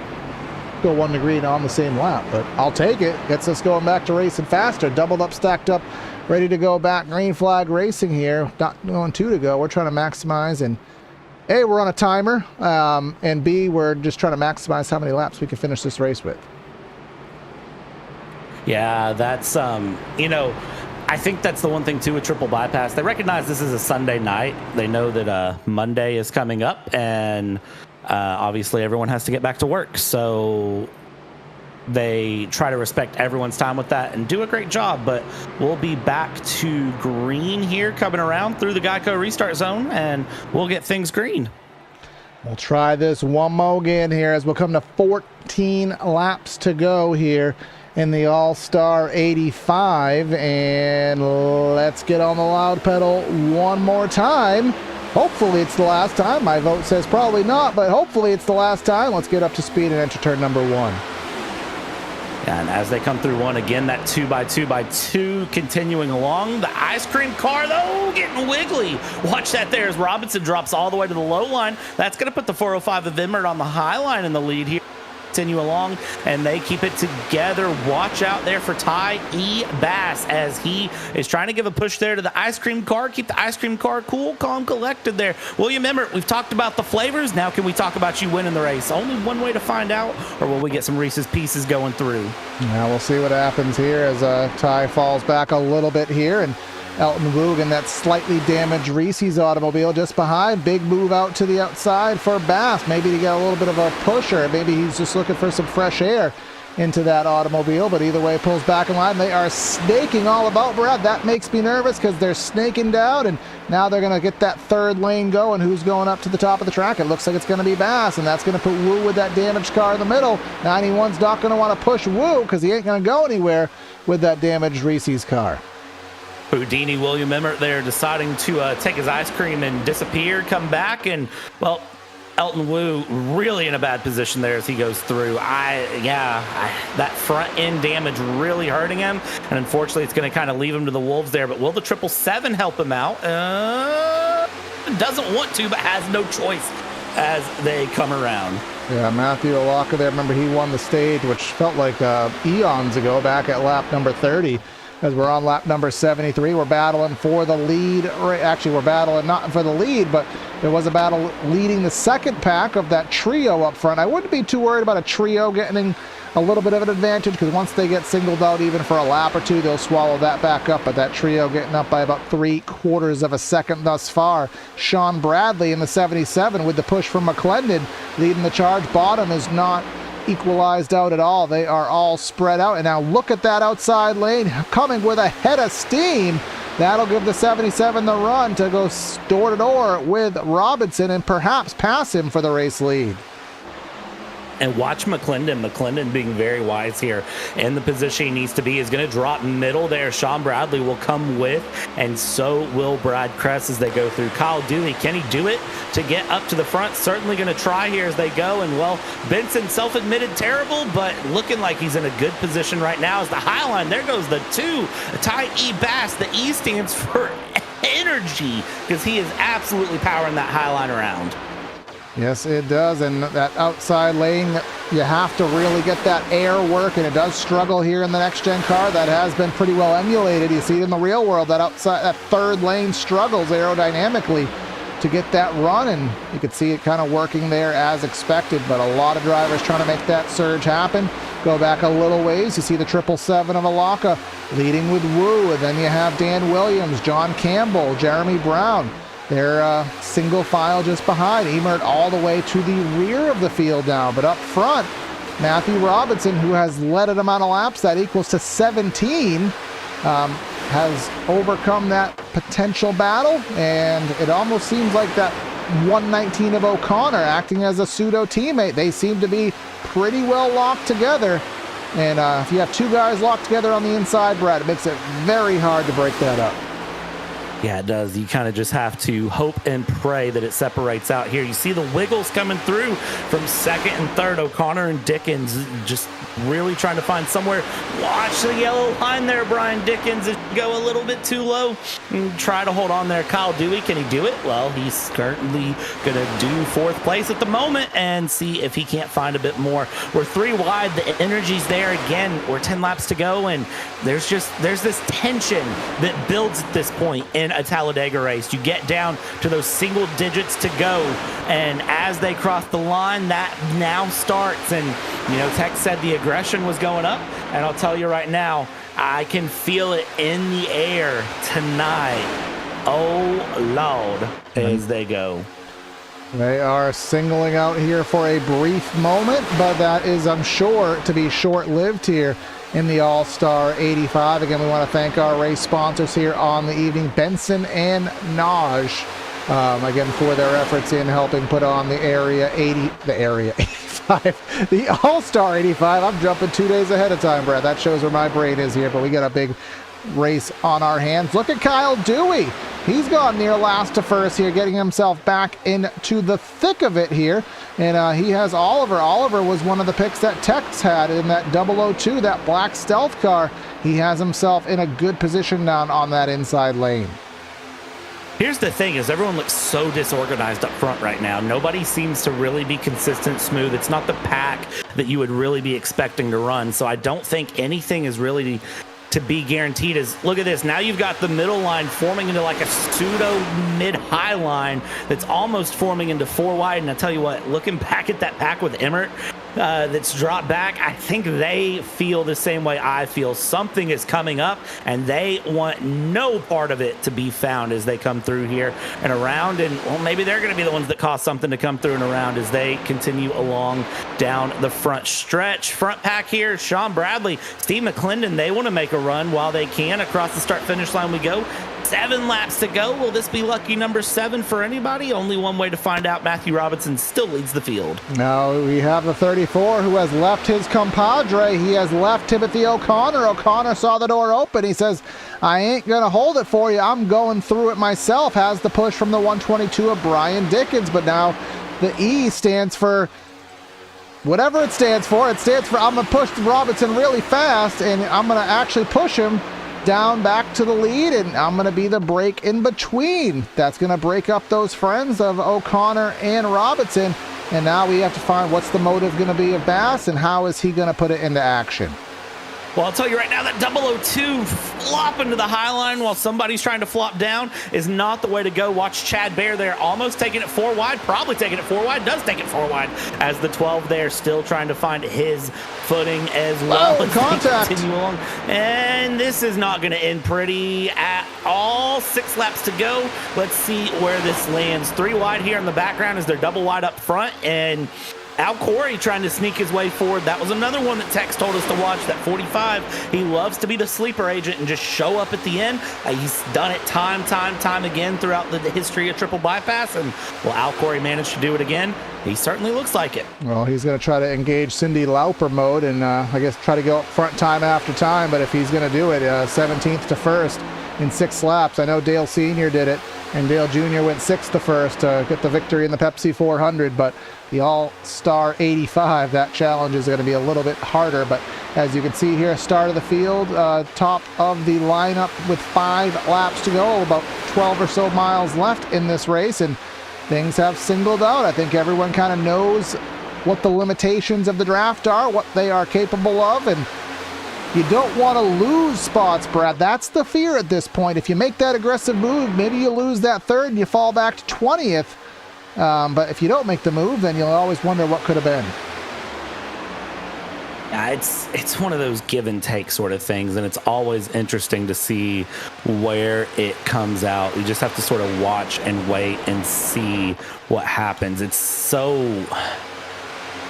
go 1 to green on the same lap, but I'll take it. Gets us going back to racing faster, doubled up, stacked up, ready to go back. Green flag racing here, not going 2 to go. We're trying to maximize, and A, we're on a timer, and B, we're just trying to maximize how many laps we can finish this race with. Yeah, that's, you know, I think that's the one thing, too, with Triple Bypass. They recognize this is a Sunday night. They know that Monday is coming up, and obviously everyone has to get back to work. So they try to respect everyone's time with that and do a great job. But we'll be back to green here coming around through the Geico restart zone, and we'll get things green. We'll try this one more again here as we'll come to 14 laps to go here in the All-Star 85, and let's get on the loud pedal one more time. Hopefully it's the last time. My vote says probably not, but hopefully it's the last time. Let's get up to speed and enter turn number 1. And as they come through one again, that 2x2x2 continuing along. The ice cream car, though, getting wiggly. Watch that there as Robinson drops all the way to the low line. That's going to put the 405 of Emmert on the high line in the lead here. Continue along, and they keep it together. Watch out there for Ty E. Bass as he is trying to give a push there to the ice cream car. Keep the ice cream car cool, calm, collected there. William Emmert, we've talked about the flavors. Now can we talk about you winning the race? Only one way to find out, or will we get some Reese's Pieces going through? Now we'll see what happens here as Ty falls back a little bit here, and Elton Woog in that slightly damaged Reese's automobile just behind. Big move out to the outside for Bass, maybe to get a little bit of a pusher. Maybe he's just looking for some fresh air into that automobile, but either way, pulls back in line. They are snaking all about, Brad. That makes me nervous because they're snaking down, and now they're going to get that third lane going. Who's going up to the top of the track? It looks like it's going to be Bass, and that's going to put Woo with that damaged car in the middle. 91's not going to want to push Woo because he ain't going to go anywhere with that damaged Reese's car. Houdini William Emmert there deciding to take his ice cream and disappear, come back, and, well, Elton Woo really in a bad position there as he goes through. That front end damage really hurting him, and unfortunately it's going to kind of leave him to the wolves there. But will the 777 help him out? Doesn't want to, but has no choice as they come around. Yeah, Matthew Alaka there, remember he won the stage, which felt like eons ago, back at lap number 30. As we're on lap number 73, we're battling for the lead. Actually, we're battling not for the lead, but there was a battle leading the second pack of that trio up front. I wouldn't be too worried about a trio getting a little bit of an advantage, because once they get singled out even for a lap or two, they'll swallow that back up. But that trio getting up by about 3/4 of a second thus far. Sean Bradley in the 77 with the push from McClendon leading the charge. Bottom is not equalized out at all. They are all spread out, and now look at that outside lane coming with a head of steam. That'll give the 77 the run to go door to door with Robinson and perhaps pass him for the race lead. And watch McClendon being very wise here in the position he needs to be. Is going to drop middle there. Sean Bradley will come with, and so will Brad Kress as they go through. Kyle Dewey, can he do it to get up to the front? Certainly going to try here as they go. And, well, Benson self-admitted terrible, but looking like he's in a good position right now as the high line. There goes the 2. Ty E. Bass. The E stands for energy because he is absolutely powering that high line around. Yes, it does, and that outside lane, you have to really get that air work, and it does struggle here in the next-gen car. That has been pretty well emulated. You see it in the real world, that outside, that third lane struggles aerodynamically to get that run, and you could see it kind of working there as expected, but a lot of drivers trying to make that surge happen. Go back a little ways, you see the 777 of Alaka leading with Woo, and then you have Dan Williams, John Campbell, Jeremy Brown. They're single file just behind. Emmert all the way to the rear of the field now. But up front, Matthew Robinson, who has led an amount of laps, that equals to 17, has overcome that potential battle. And it almost seems like that 119 of O'Connor acting as a pseudo teammate. They seem to be pretty well locked together. And if you have two guys locked together on the inside, Brad, it makes it very hard to break that up. Yeah, it does. You kind of just have to hope and pray that it separates out here. You see the wiggles coming through from second and third. O'Connor and Dickens just really trying to find somewhere. Watch the yellow line there, Brian Dickens. Go a little bit too low and try to hold on there. Kyle Dewey, can he do it? Well, he's currently going to do fourth place at the moment and see if he can't find a bit more. We're 3 wide. The energy's there again. We're 10 laps to go, and there's this tension that builds at this point in a Talladega race. You get down to those single digits to go, and as they cross the line, that now starts. And Tech said the aggression was going up, and I'll tell you right now, I can feel it in the air tonight. Oh Lord, as they go. They are singling out here for a brief moment, but that is, I'm sure, to be short-lived here in the All-Star 85. Again, we want to thank our race sponsors here on the evening, Benson and Naj, again, for their efforts in helping put on the Area 85, the All-Star 85. I'm jumping 2 days ahead of time, Brad. That shows where my brain is here, but we got a big race on our hands. Look at Kyle Dewey. He's gone near last to first here, getting himself back into the thick of it here. And he has Oliver. Oliver was one of the picks that Tex had in that 002, that black stealth car. He has himself in a good position down on that inside lane. Here's the thing is everyone looks so disorganized up front right now. Nobody seems to really be consistent, smooth. It's not the pack that you would really be expecting to run. So I don't think anything is really to be guaranteed. Is look at this. Now you've got the middle line forming into like a pseudo mid-high line that's almost forming into 4 wide. And I tell you what, looking back at that pack with Emmert, that's dropped back, I think they feel the same way I feel. Something is coming up, and they want no part of it to be found as they come through here and around. And well, maybe they're going to be the ones that cause something to come through and around as they continue along down the front stretch. Front pack here, Sean Bradley, Steve McClendon, they want to make a run while they can. Across the start-finish line we go. 7 laps to go. Will this be lucky number 7 for anybody? Only one way to find out. Matthew Robinson still leads the field. Now we have the 34 who has left his compadre. He has left Timothy O'Connor. O'Connor saw the door open. He says, I ain't going to hold it for you. I'm going through it myself. Has the push from the 122 of Brian Dickens. But now the E stands for whatever it stands for. It stands for I'm going to push Robinson really fast, and I'm going to actually push him down back to the lead, and I'm going to be the break in between. That's going to break up those friends of O'Connor and Robinson, and now we have to find what's the motive going to be of Bass and how is he going to put it into action. Well, I'll tell you right now, that 002 flopping to the high line while somebody's trying to flop down is not the way to go. Watch Chad Bear there, almost taking it 4 wide, probably taking it 4 wide, does take it 4 wide, as the 12 there still trying to find his footing as well. Oh, contact. Continue along. And this is not going to end pretty at all. 6 laps to go. Let's see where this lands. 3 wide here in the background as they're double wide up front, and Al Corey trying to sneak his way forward. That was another one that Tex told us to watch, that 45. He loves to be the sleeper agent and just show up at the end. He's done it time again throughout the history of triple bypass, and will Al Corey manage to do it again? He certainly looks like it. Well, he's going to try to engage Cindy Lauper mode and I guess try to go up front time after time, but if he's going to do it, 17th to 1st in 6 laps. I know Dale Sr. did it, and Dale Jr. went 6th to 1st to get the victory in the Pepsi 400, but the All-Star 85, that challenge is going to be a little bit harder. But as you can see here, start of the field, top of the lineup with 5 laps to go, about 12 or so miles left in this race, and things have singled out. I think everyone kind of knows what the limitations of the draft are, what they are capable of, and you don't want to lose spots, Brad. That's the fear at this point. If you make that aggressive move, maybe you lose that 3rd and you fall back to 20th. But if you don't make the move, then you'll always wonder what could have been. Yeah, it's one of those give and take sort of things, and it's always interesting to see where it comes out. You just have to sort of watch and wait and see what happens. It's so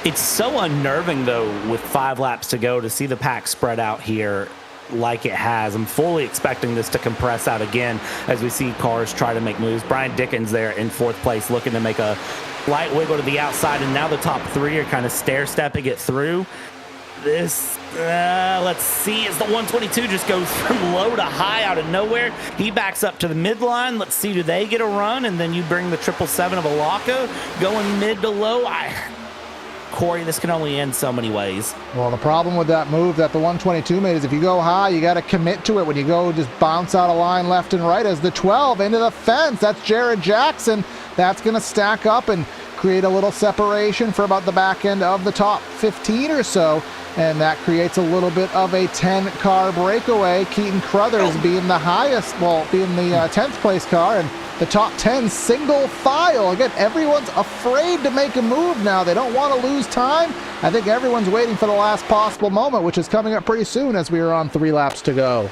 unnerving, though, with 5 laps to go to see the pack spread out here like it has. I'm fully expecting this to compress out again as we see cars try to make moves. Brian Dickens there in 4th place looking to make a light wiggle to the outside, and now the top 3 are kind of stair-stepping it through. This, let's see, as the 122 just goes from low to high out of nowhere. He backs up to the midline. Let's see, do they get a run? And then you bring the 777 of Alaka going mid to low. Corey, this can only end so many ways. Well, the problem with that move that the 122 made is if you go high, you got to commit to it. When you go just bounce out of line left and right as the 12 into the fence, that's Jared Jackson. That's going to stack up and create a little separation for about the back end of the top 15 or so, and that creates a little bit of a 10-car breakaway. Keaton Crothers being the highest, well, being the 10th place car, and the top 10 single file. Again, everyone's afraid to make a move now. They don't want to lose time. I think everyone's waiting for the last possible moment, which is coming up pretty soon as we are on 3 laps to go.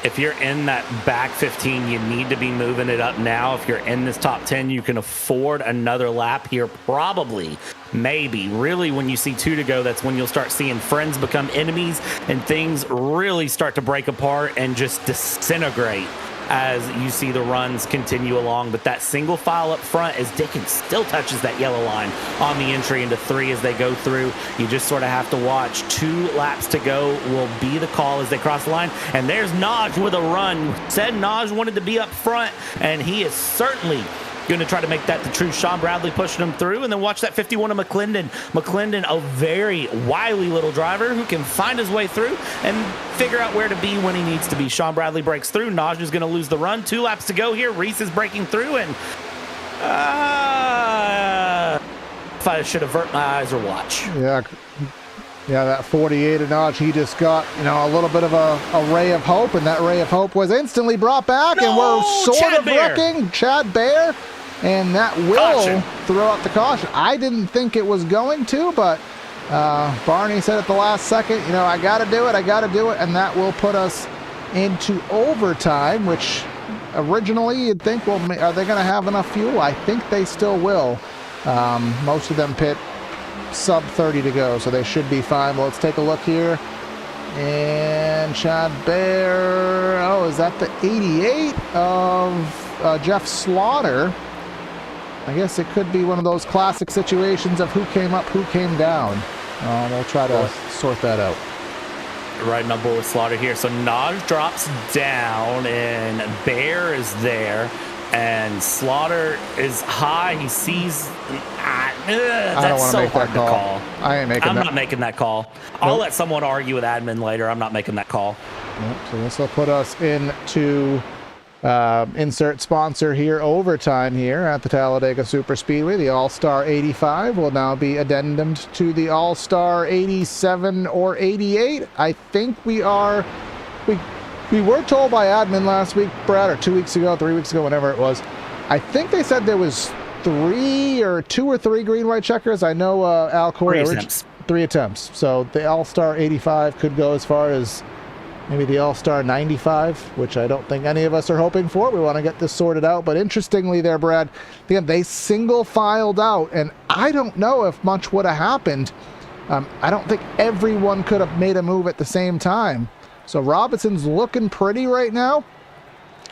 If you're in that back 15, you need to be moving it up now. If you're in this top 10, you can afford another lap here, probably, maybe. Really, when you see 2 to go, that's when you'll start seeing friends become enemies and things really start to break apart and just disintegrate as you see the runs continue along. But that single file up front, as Dickens still touches that yellow line on the entry into 3 as they go through, you just sort of have to watch. 2 laps to go will be the call as they cross the line. And there's Naj with a run. Said Naj wanted to be up front, and he is certainly going to try to make that the truth. Sean Bradley pushing him through, and then watch that 51 of McClendon. McClendon, a very wily little driver who can find his way through and figure out where to be when he needs to be. Sean Bradley breaks through. Naj is going to lose the run. 2 laps to go here. Reese is breaking through, and if I should avert my eyes or watch. Yeah, that 48 of Naj, he just got, a little bit of a ray of hope, and that ray of hope was instantly brought back, and we're sort of wrecking Chad Baer, and that will throw out the caution. I didn't think it was going to, but Barney said at the last second, I got to do it, and that will put us into overtime, which originally you'd think, well, are they going to have enough fuel? I think they still will. Most of them pit sub 30 to go, so they should be fine. Well, let's take a look here. And Chad Baer, is that the 88 of Jeff Slaughter? I guess it could be one of those classic situations of who came up, who came down. We'll try to sort that out. Riding on board with Slaughter here. So Naj drops down, and Baer is there. And Slaughter is high. He sees. I don't want to make that call. I ain't making that. I'm not making that call. I'll let someone argue with admin later. I'm not making that call. Nope. So this will put us into insert sponsor here, overtime here at the Talladega Superspeedway. The All-Star 85 will now be addendumed to the All-Star 87 or 88. I think we were told by admin last week, Brad, or 2 weeks ago, 3 weeks ago, whenever it was. I think they said there was 2 or 3 green-white checkers. I know Al Corey. 3 attempts. So the All-Star 85 could go as far as maybe the All-Star 95, which I don't think any of us are hoping for. We want to get this sorted out. But interestingly there, Brad, again, they single-filed out, and I don't know if much would have happened. I don't think everyone could have made a move at the same time. So Robinson's looking pretty right now,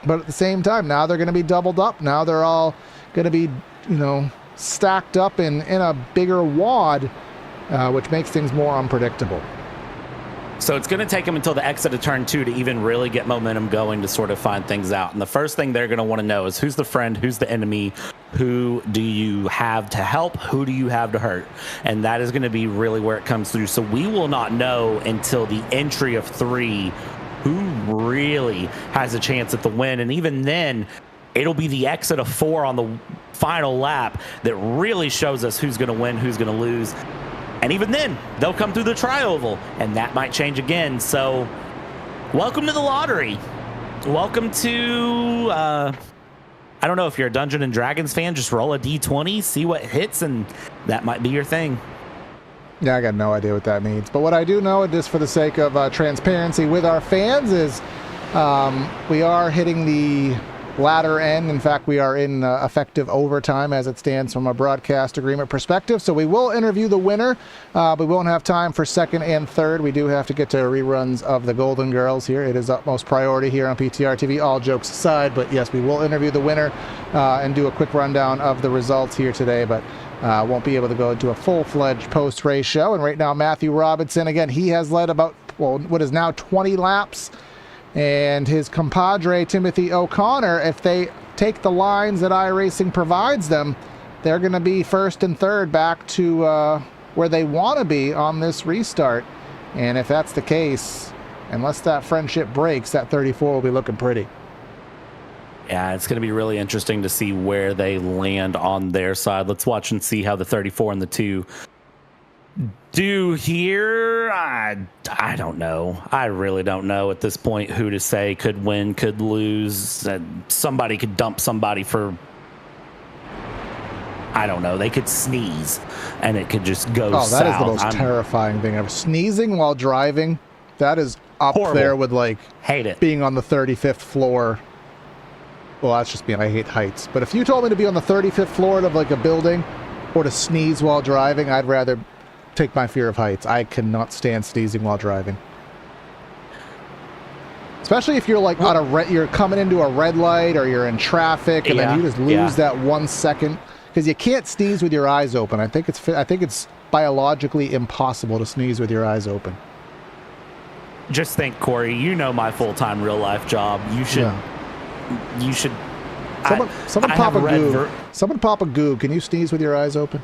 but at the same time, now they're going to be doubled up. Now they're all going to be, stacked up in a bigger wad, which makes things more unpredictable. So it's going to take them until the exit of turn 2 to even really get momentum going to sort of find things out. And the first thing they're going to want to know is who's the friend, who's the enemy, who do you have to help, who do you have to hurt? And that is going to be really where it comes through. So we will not know until the entry of 3 who really has a chance at the win. And even then, it'll be the exit of 4 on the final lap that really shows us who's going to win, who's going to lose. And even then, they'll come through the tri-oval, and that might change again. So, welcome to the lottery. Welcome to, I don't know, if you're a Dungeons and Dragons fan, just roll a D20, see what hits, and that might be your thing. Yeah, I got no idea what that means. But what I do know, just for the sake of transparency with our fans, is we are hitting the latter end. In fact, we are in effective overtime as it stands from a broadcast agreement perspective. So we will interview the winner. We won't have time for second and third. We do have to get to reruns of the Golden Girls here. It is utmost priority here on PTR TV, all jokes aside. But yes, we will interview the winner and do a quick rundown of the results here today. But won't be able to go into a full-fledged post-race show. And right now, Matthew Robinson, again, he has led about, what is now 20 laps. And his compadre, Timothy O'Connor, if they take the lines that iRacing provides them, they're going to be first and third back to where they want to be on this restart. And if that's the case, unless that friendship breaks, that 34 will be looking pretty. Yeah, it's going to be really interesting to see where they land on their side. Let's watch and see how the 34 and the 2 do here. I don't know. I really don't know at this point who to say could win, could lose. Somebody could dump somebody for, I don't know. They could sneeze and it could just go south. That is the most terrifying thing ever. Sneezing while driving, that is up horrible. There with hate it. Being on the 35th floor. Well, that's just me. I hate heights. But if you told me to be on the 35th floor of a building or to sneeze while driving, I'd rather take my fear of heights. I cannot stand sneezing while driving. Especially if you're like you're coming into a red light or you're in traffic, and then you just lose that 1 second, because you can't sneeze with your eyes open. I think it's biologically impossible to sneeze with your eyes open. Just think, Corey, you know my full-time real-life job. You should. Someone pop a goo. Someone pop a goo. Can you sneeze with your eyes open?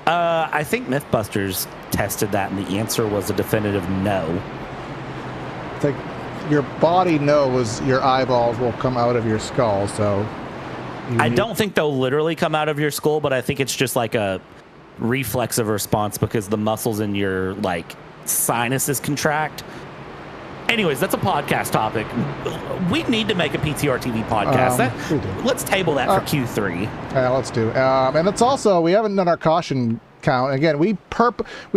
I think Mythbusters tested that, and the answer was a definitive no. It's like your body knows your eyeballs will come out of your skull, so... I don't think they'll literally come out of your skull, but I think it's just like a reflexive response because the muscles in your, like, sinuses contract. Anyways, that's a podcast topic. We need to make a PTR TV podcast. Let's table that for Q3. Yeah, let's do. And it's also, we haven't done our caution count. Again, we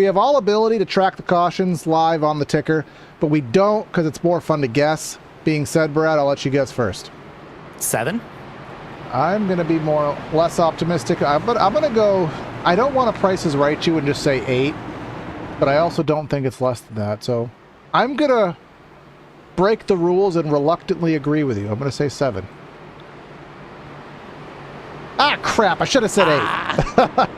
have all ability to track the cautions live on the ticker, but we don't because it's more fun to guess. Being said, Brad, I'll let you guess first. 7? I'm going to be less optimistic. I'm going to go, I don't want to Price is Right you and just say 8, but I also don't think it's less than that. So I'm going to break the rules and reluctantly agree with you. I'm going to say 7. Ah, crap. I should have said 8.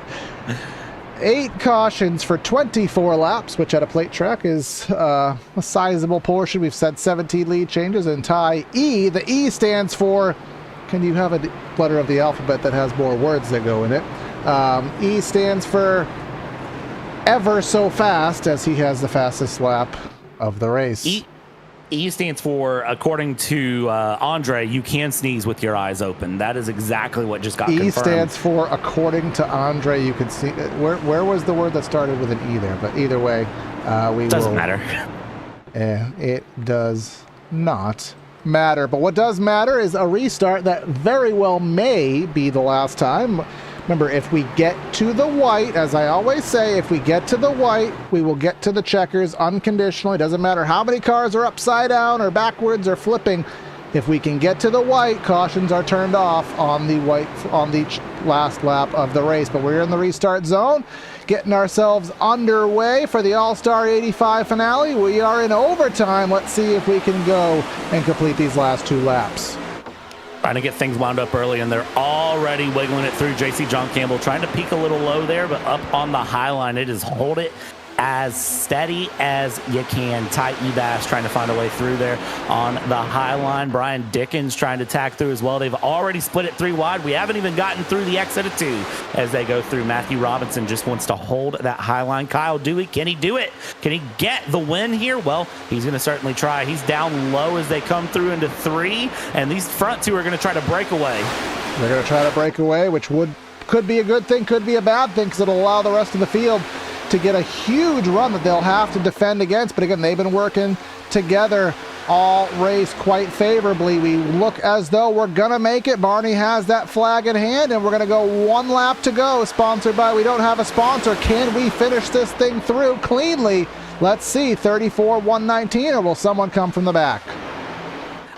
8 cautions for 24 laps, which at a plate track is a sizable portion. We've said 17 lead changes and tie E. The E stands for, can you have a letter of the alphabet that has more words that go in it? E stands for ever so fast, as he has the fastest lap of the race. E stands for, according to Andre, you can sneeze with your eyes open. That is exactly what just got confirmed. E stands for, according to Andre, you can see. Where was the word that started with an E there? But either way, doesn't matter. It does not matter. But what does matter is a restart that very well may be the last time. Remember, if we get to the white, as I always say, if we get to the white, we will get to the checkers unconditionally. Doesn't matter how many cars are upside down or backwards or flipping. If we can get to the white, cautions are turned off on the white on the last lap of the race. But we're in the restart zone, getting ourselves underway for the All-Star 85 finale. We are in overtime. Let's see if we can go and complete these last 2 laps. Trying to get things wound up early, and they're already wiggling it through. JC John Campbell trying to peak a little low there, but up on the high line, it is hold it as steady as you can. Ty Ebass trying to find a way through there on the high line. Brian Dickens trying to tack through as well. They've already split it 3 wide. We haven't even gotten through the exit of 2 as they go through. Matthew Robinson just wants to hold that high line. Kyle Dewey, can he do it? Can he get the win here? Well, he's going to certainly try. He's down low as they come through into 3, and these front 2 are going to try to break away. They're going to try to break away, which could be a good thing, could be a bad thing, because it'll allow the rest of the field to get a huge run that they'll have to defend against. But again, they've been working together all race quite favorably. We look as though we're gonna make it. Barney has that flag in hand, and we're gonna go 1 lap to go. Sponsored by We Don't Have a Sponsor. Can we finish this thing through cleanly? Let's see. 34-119, or will someone come from the back?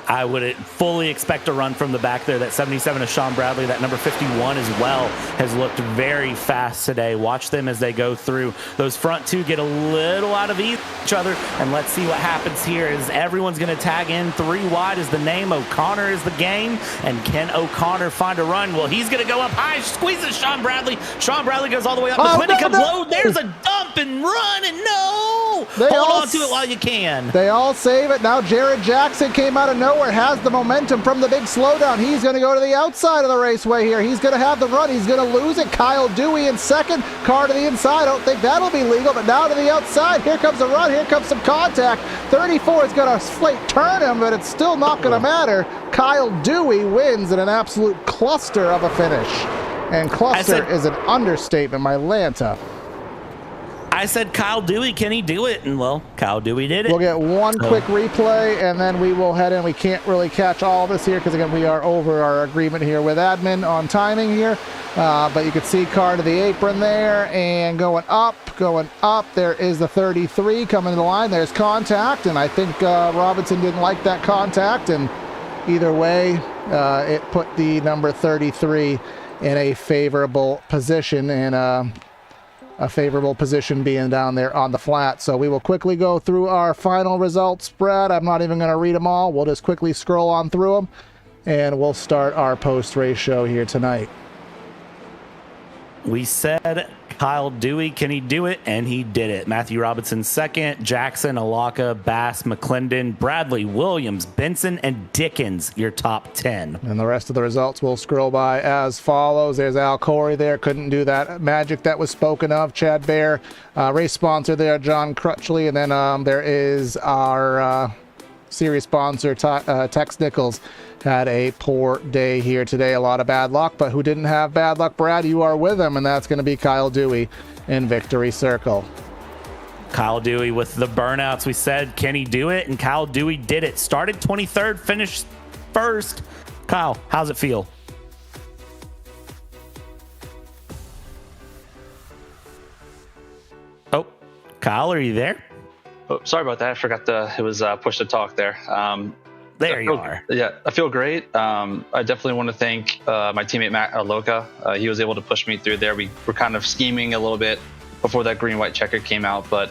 I would fully expect a run from the back there. That 77 of Sean Bradley, that number 51 as well, has looked very fast today. Watch them as they go through. Those front 2 get a little out of each other, and let's see what happens here as everyone's going to tag in 3 wide as the name. O'Connor is the game, and can O'Connor find a run? Well, he's going to go up high, squeezes Sean Bradley. Sean Bradley goes all the way up. The 20 comes low. There's a dump and run, and no! Hold on to it while you can. They all save it. Now Jared Jackson came out of nowhere, has the momentum from the big slowdown. He's going to go to the outside of the raceway here. He's going to have the run. He's going to lose it. Kyle Dewey in second. Car to the inside. I don't think that'll be legal, but now to the outside. Here comes a run. Here comes some contact. 34 is going to slate turn him, but it's still not going to matter. Kyle Dewey wins in an absolute cluster of a finish. And cluster is an understatement, my Lanta. I said Kyle Dewey, can he do it? And well, Kyle Dewey did it. We'll get one quick replay, and then we will head in. We can't really catch all of this here because, again, we are over our agreement here with admin on timing here. But you can see car to the apron there, and going up. There is the 33 coming to the line. There's contact, and I think Robinson didn't like that contact. And either way, it put the number 33 in a favorable position. And a favorable position being down there on the flat. So we will quickly go through our final results, Brad. I'm not even going to read them all. We'll just quickly scroll on through them, and we'll start our post-race show here tonight. We said Kyle Dewey, can he do it? And he did it. Matthew Robinson second, Jackson, Alaka, Bass, McClendon, Bradley, Williams, Benson, and Dickens, your top 10. And the rest of the results will scroll by as follows. There's Al Corey there, couldn't do that magic that was spoken of. Chad Bear, race sponsor there, John Crutchley. And then there is our series sponsor, Tex Nichols. Had a poor day here today. A lot of bad luck, but who didn't have bad luck? Brad, you are with him, and that's going to be Kyle Dewey in Victory Circle. Kyle Dewey with the burnouts. We said, can he do it? And Kyle Dewey did it. Started 23rd, finished first. Kyle, how's it feel? Oh, Kyle, are you there? Oh, sorry about that. I forgot it was push to talk there. There you are. Yeah, I feel great. I definitely want to thank my teammate Matt Aloka. He was able to push me through there. We were kind of scheming a little bit before that green-white checker came out, but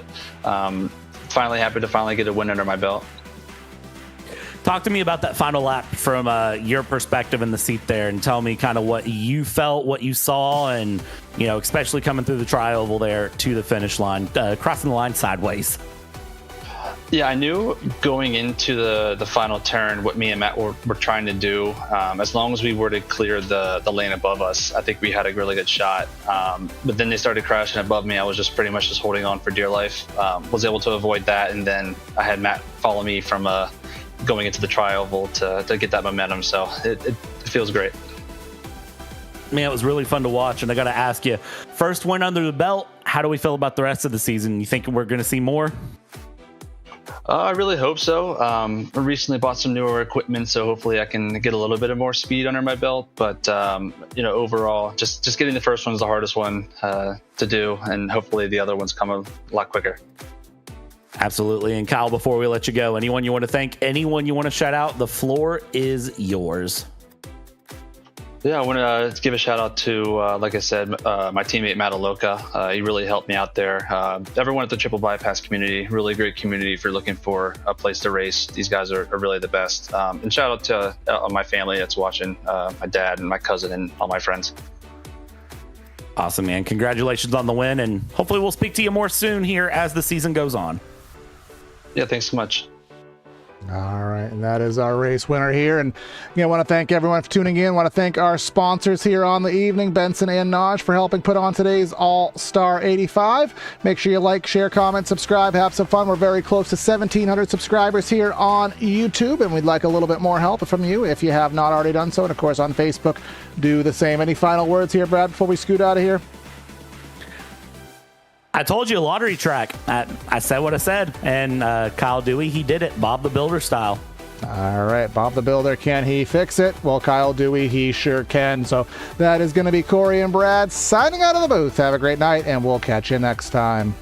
finally happy to finally get a win under my belt. Talk to me about that final lap from your perspective in the seat there, and tell me kind of what you felt, what you saw, and especially coming through the tri-oval there to the finish line, crossing the line sideways. Yeah, I knew going into the final turn what me and Matt were trying to do. As long as we were to clear the lane above us, I think we had a really good shot. But then they started crashing above me. I was just pretty much just holding on for dear life. Was able to avoid that, and then I had Matt follow me from going into the tri-oval to get that momentum. So it feels great. Man, it was really fun to watch, and I got to ask you, first win under the belt, how do we feel about the rest of the season? You think we're going to see more? I really hope so. I recently bought some newer equipment, so hopefully I can get a little bit of more speed under my belt. But overall, just getting the first one is the hardest one to do, and hopefully the other ones come a lot quicker. Absolutely. And Kyle, before we let you go, anyone you want to thank, anyone you want to shout out, the floor is yours. Yeah, I want to give a shout out to, like I said, my teammate Matt Aloka. He really helped me out there. Everyone at the Triple Bypass community, really great community if you're looking for a place to race. These guys are really the best. And shout out to my family that's watching, my dad and my cousin and all my friends. Awesome, man. Congratulations on the win, and hopefully we'll speak to you more soon here as the season goes on. Yeah, thanks so much. All right, and that is our race winner here. And I want to thank everyone for tuning in. I want to thank our sponsors here on the evening, Benson and Naj, for helping put on today's All-Star 85. Make sure you like, share, comment, subscribe, have some fun. We're very close to 1,700 subscribers here on YouTube, and we'd like a little bit more help from you if you have not already done so. And, of course, on Facebook, do the same. Any final words here, Brad, before we scoot out of here? I told you, a lottery track. I said what I said, and Kyle Dewey, he did it, Bob the Builder style. All right, Bob the Builder, can he fix it? Well, Kyle Dewey, he sure can. So that is going to be Corey and Brad signing out of the booth. Have a great night, and we'll catch you next time.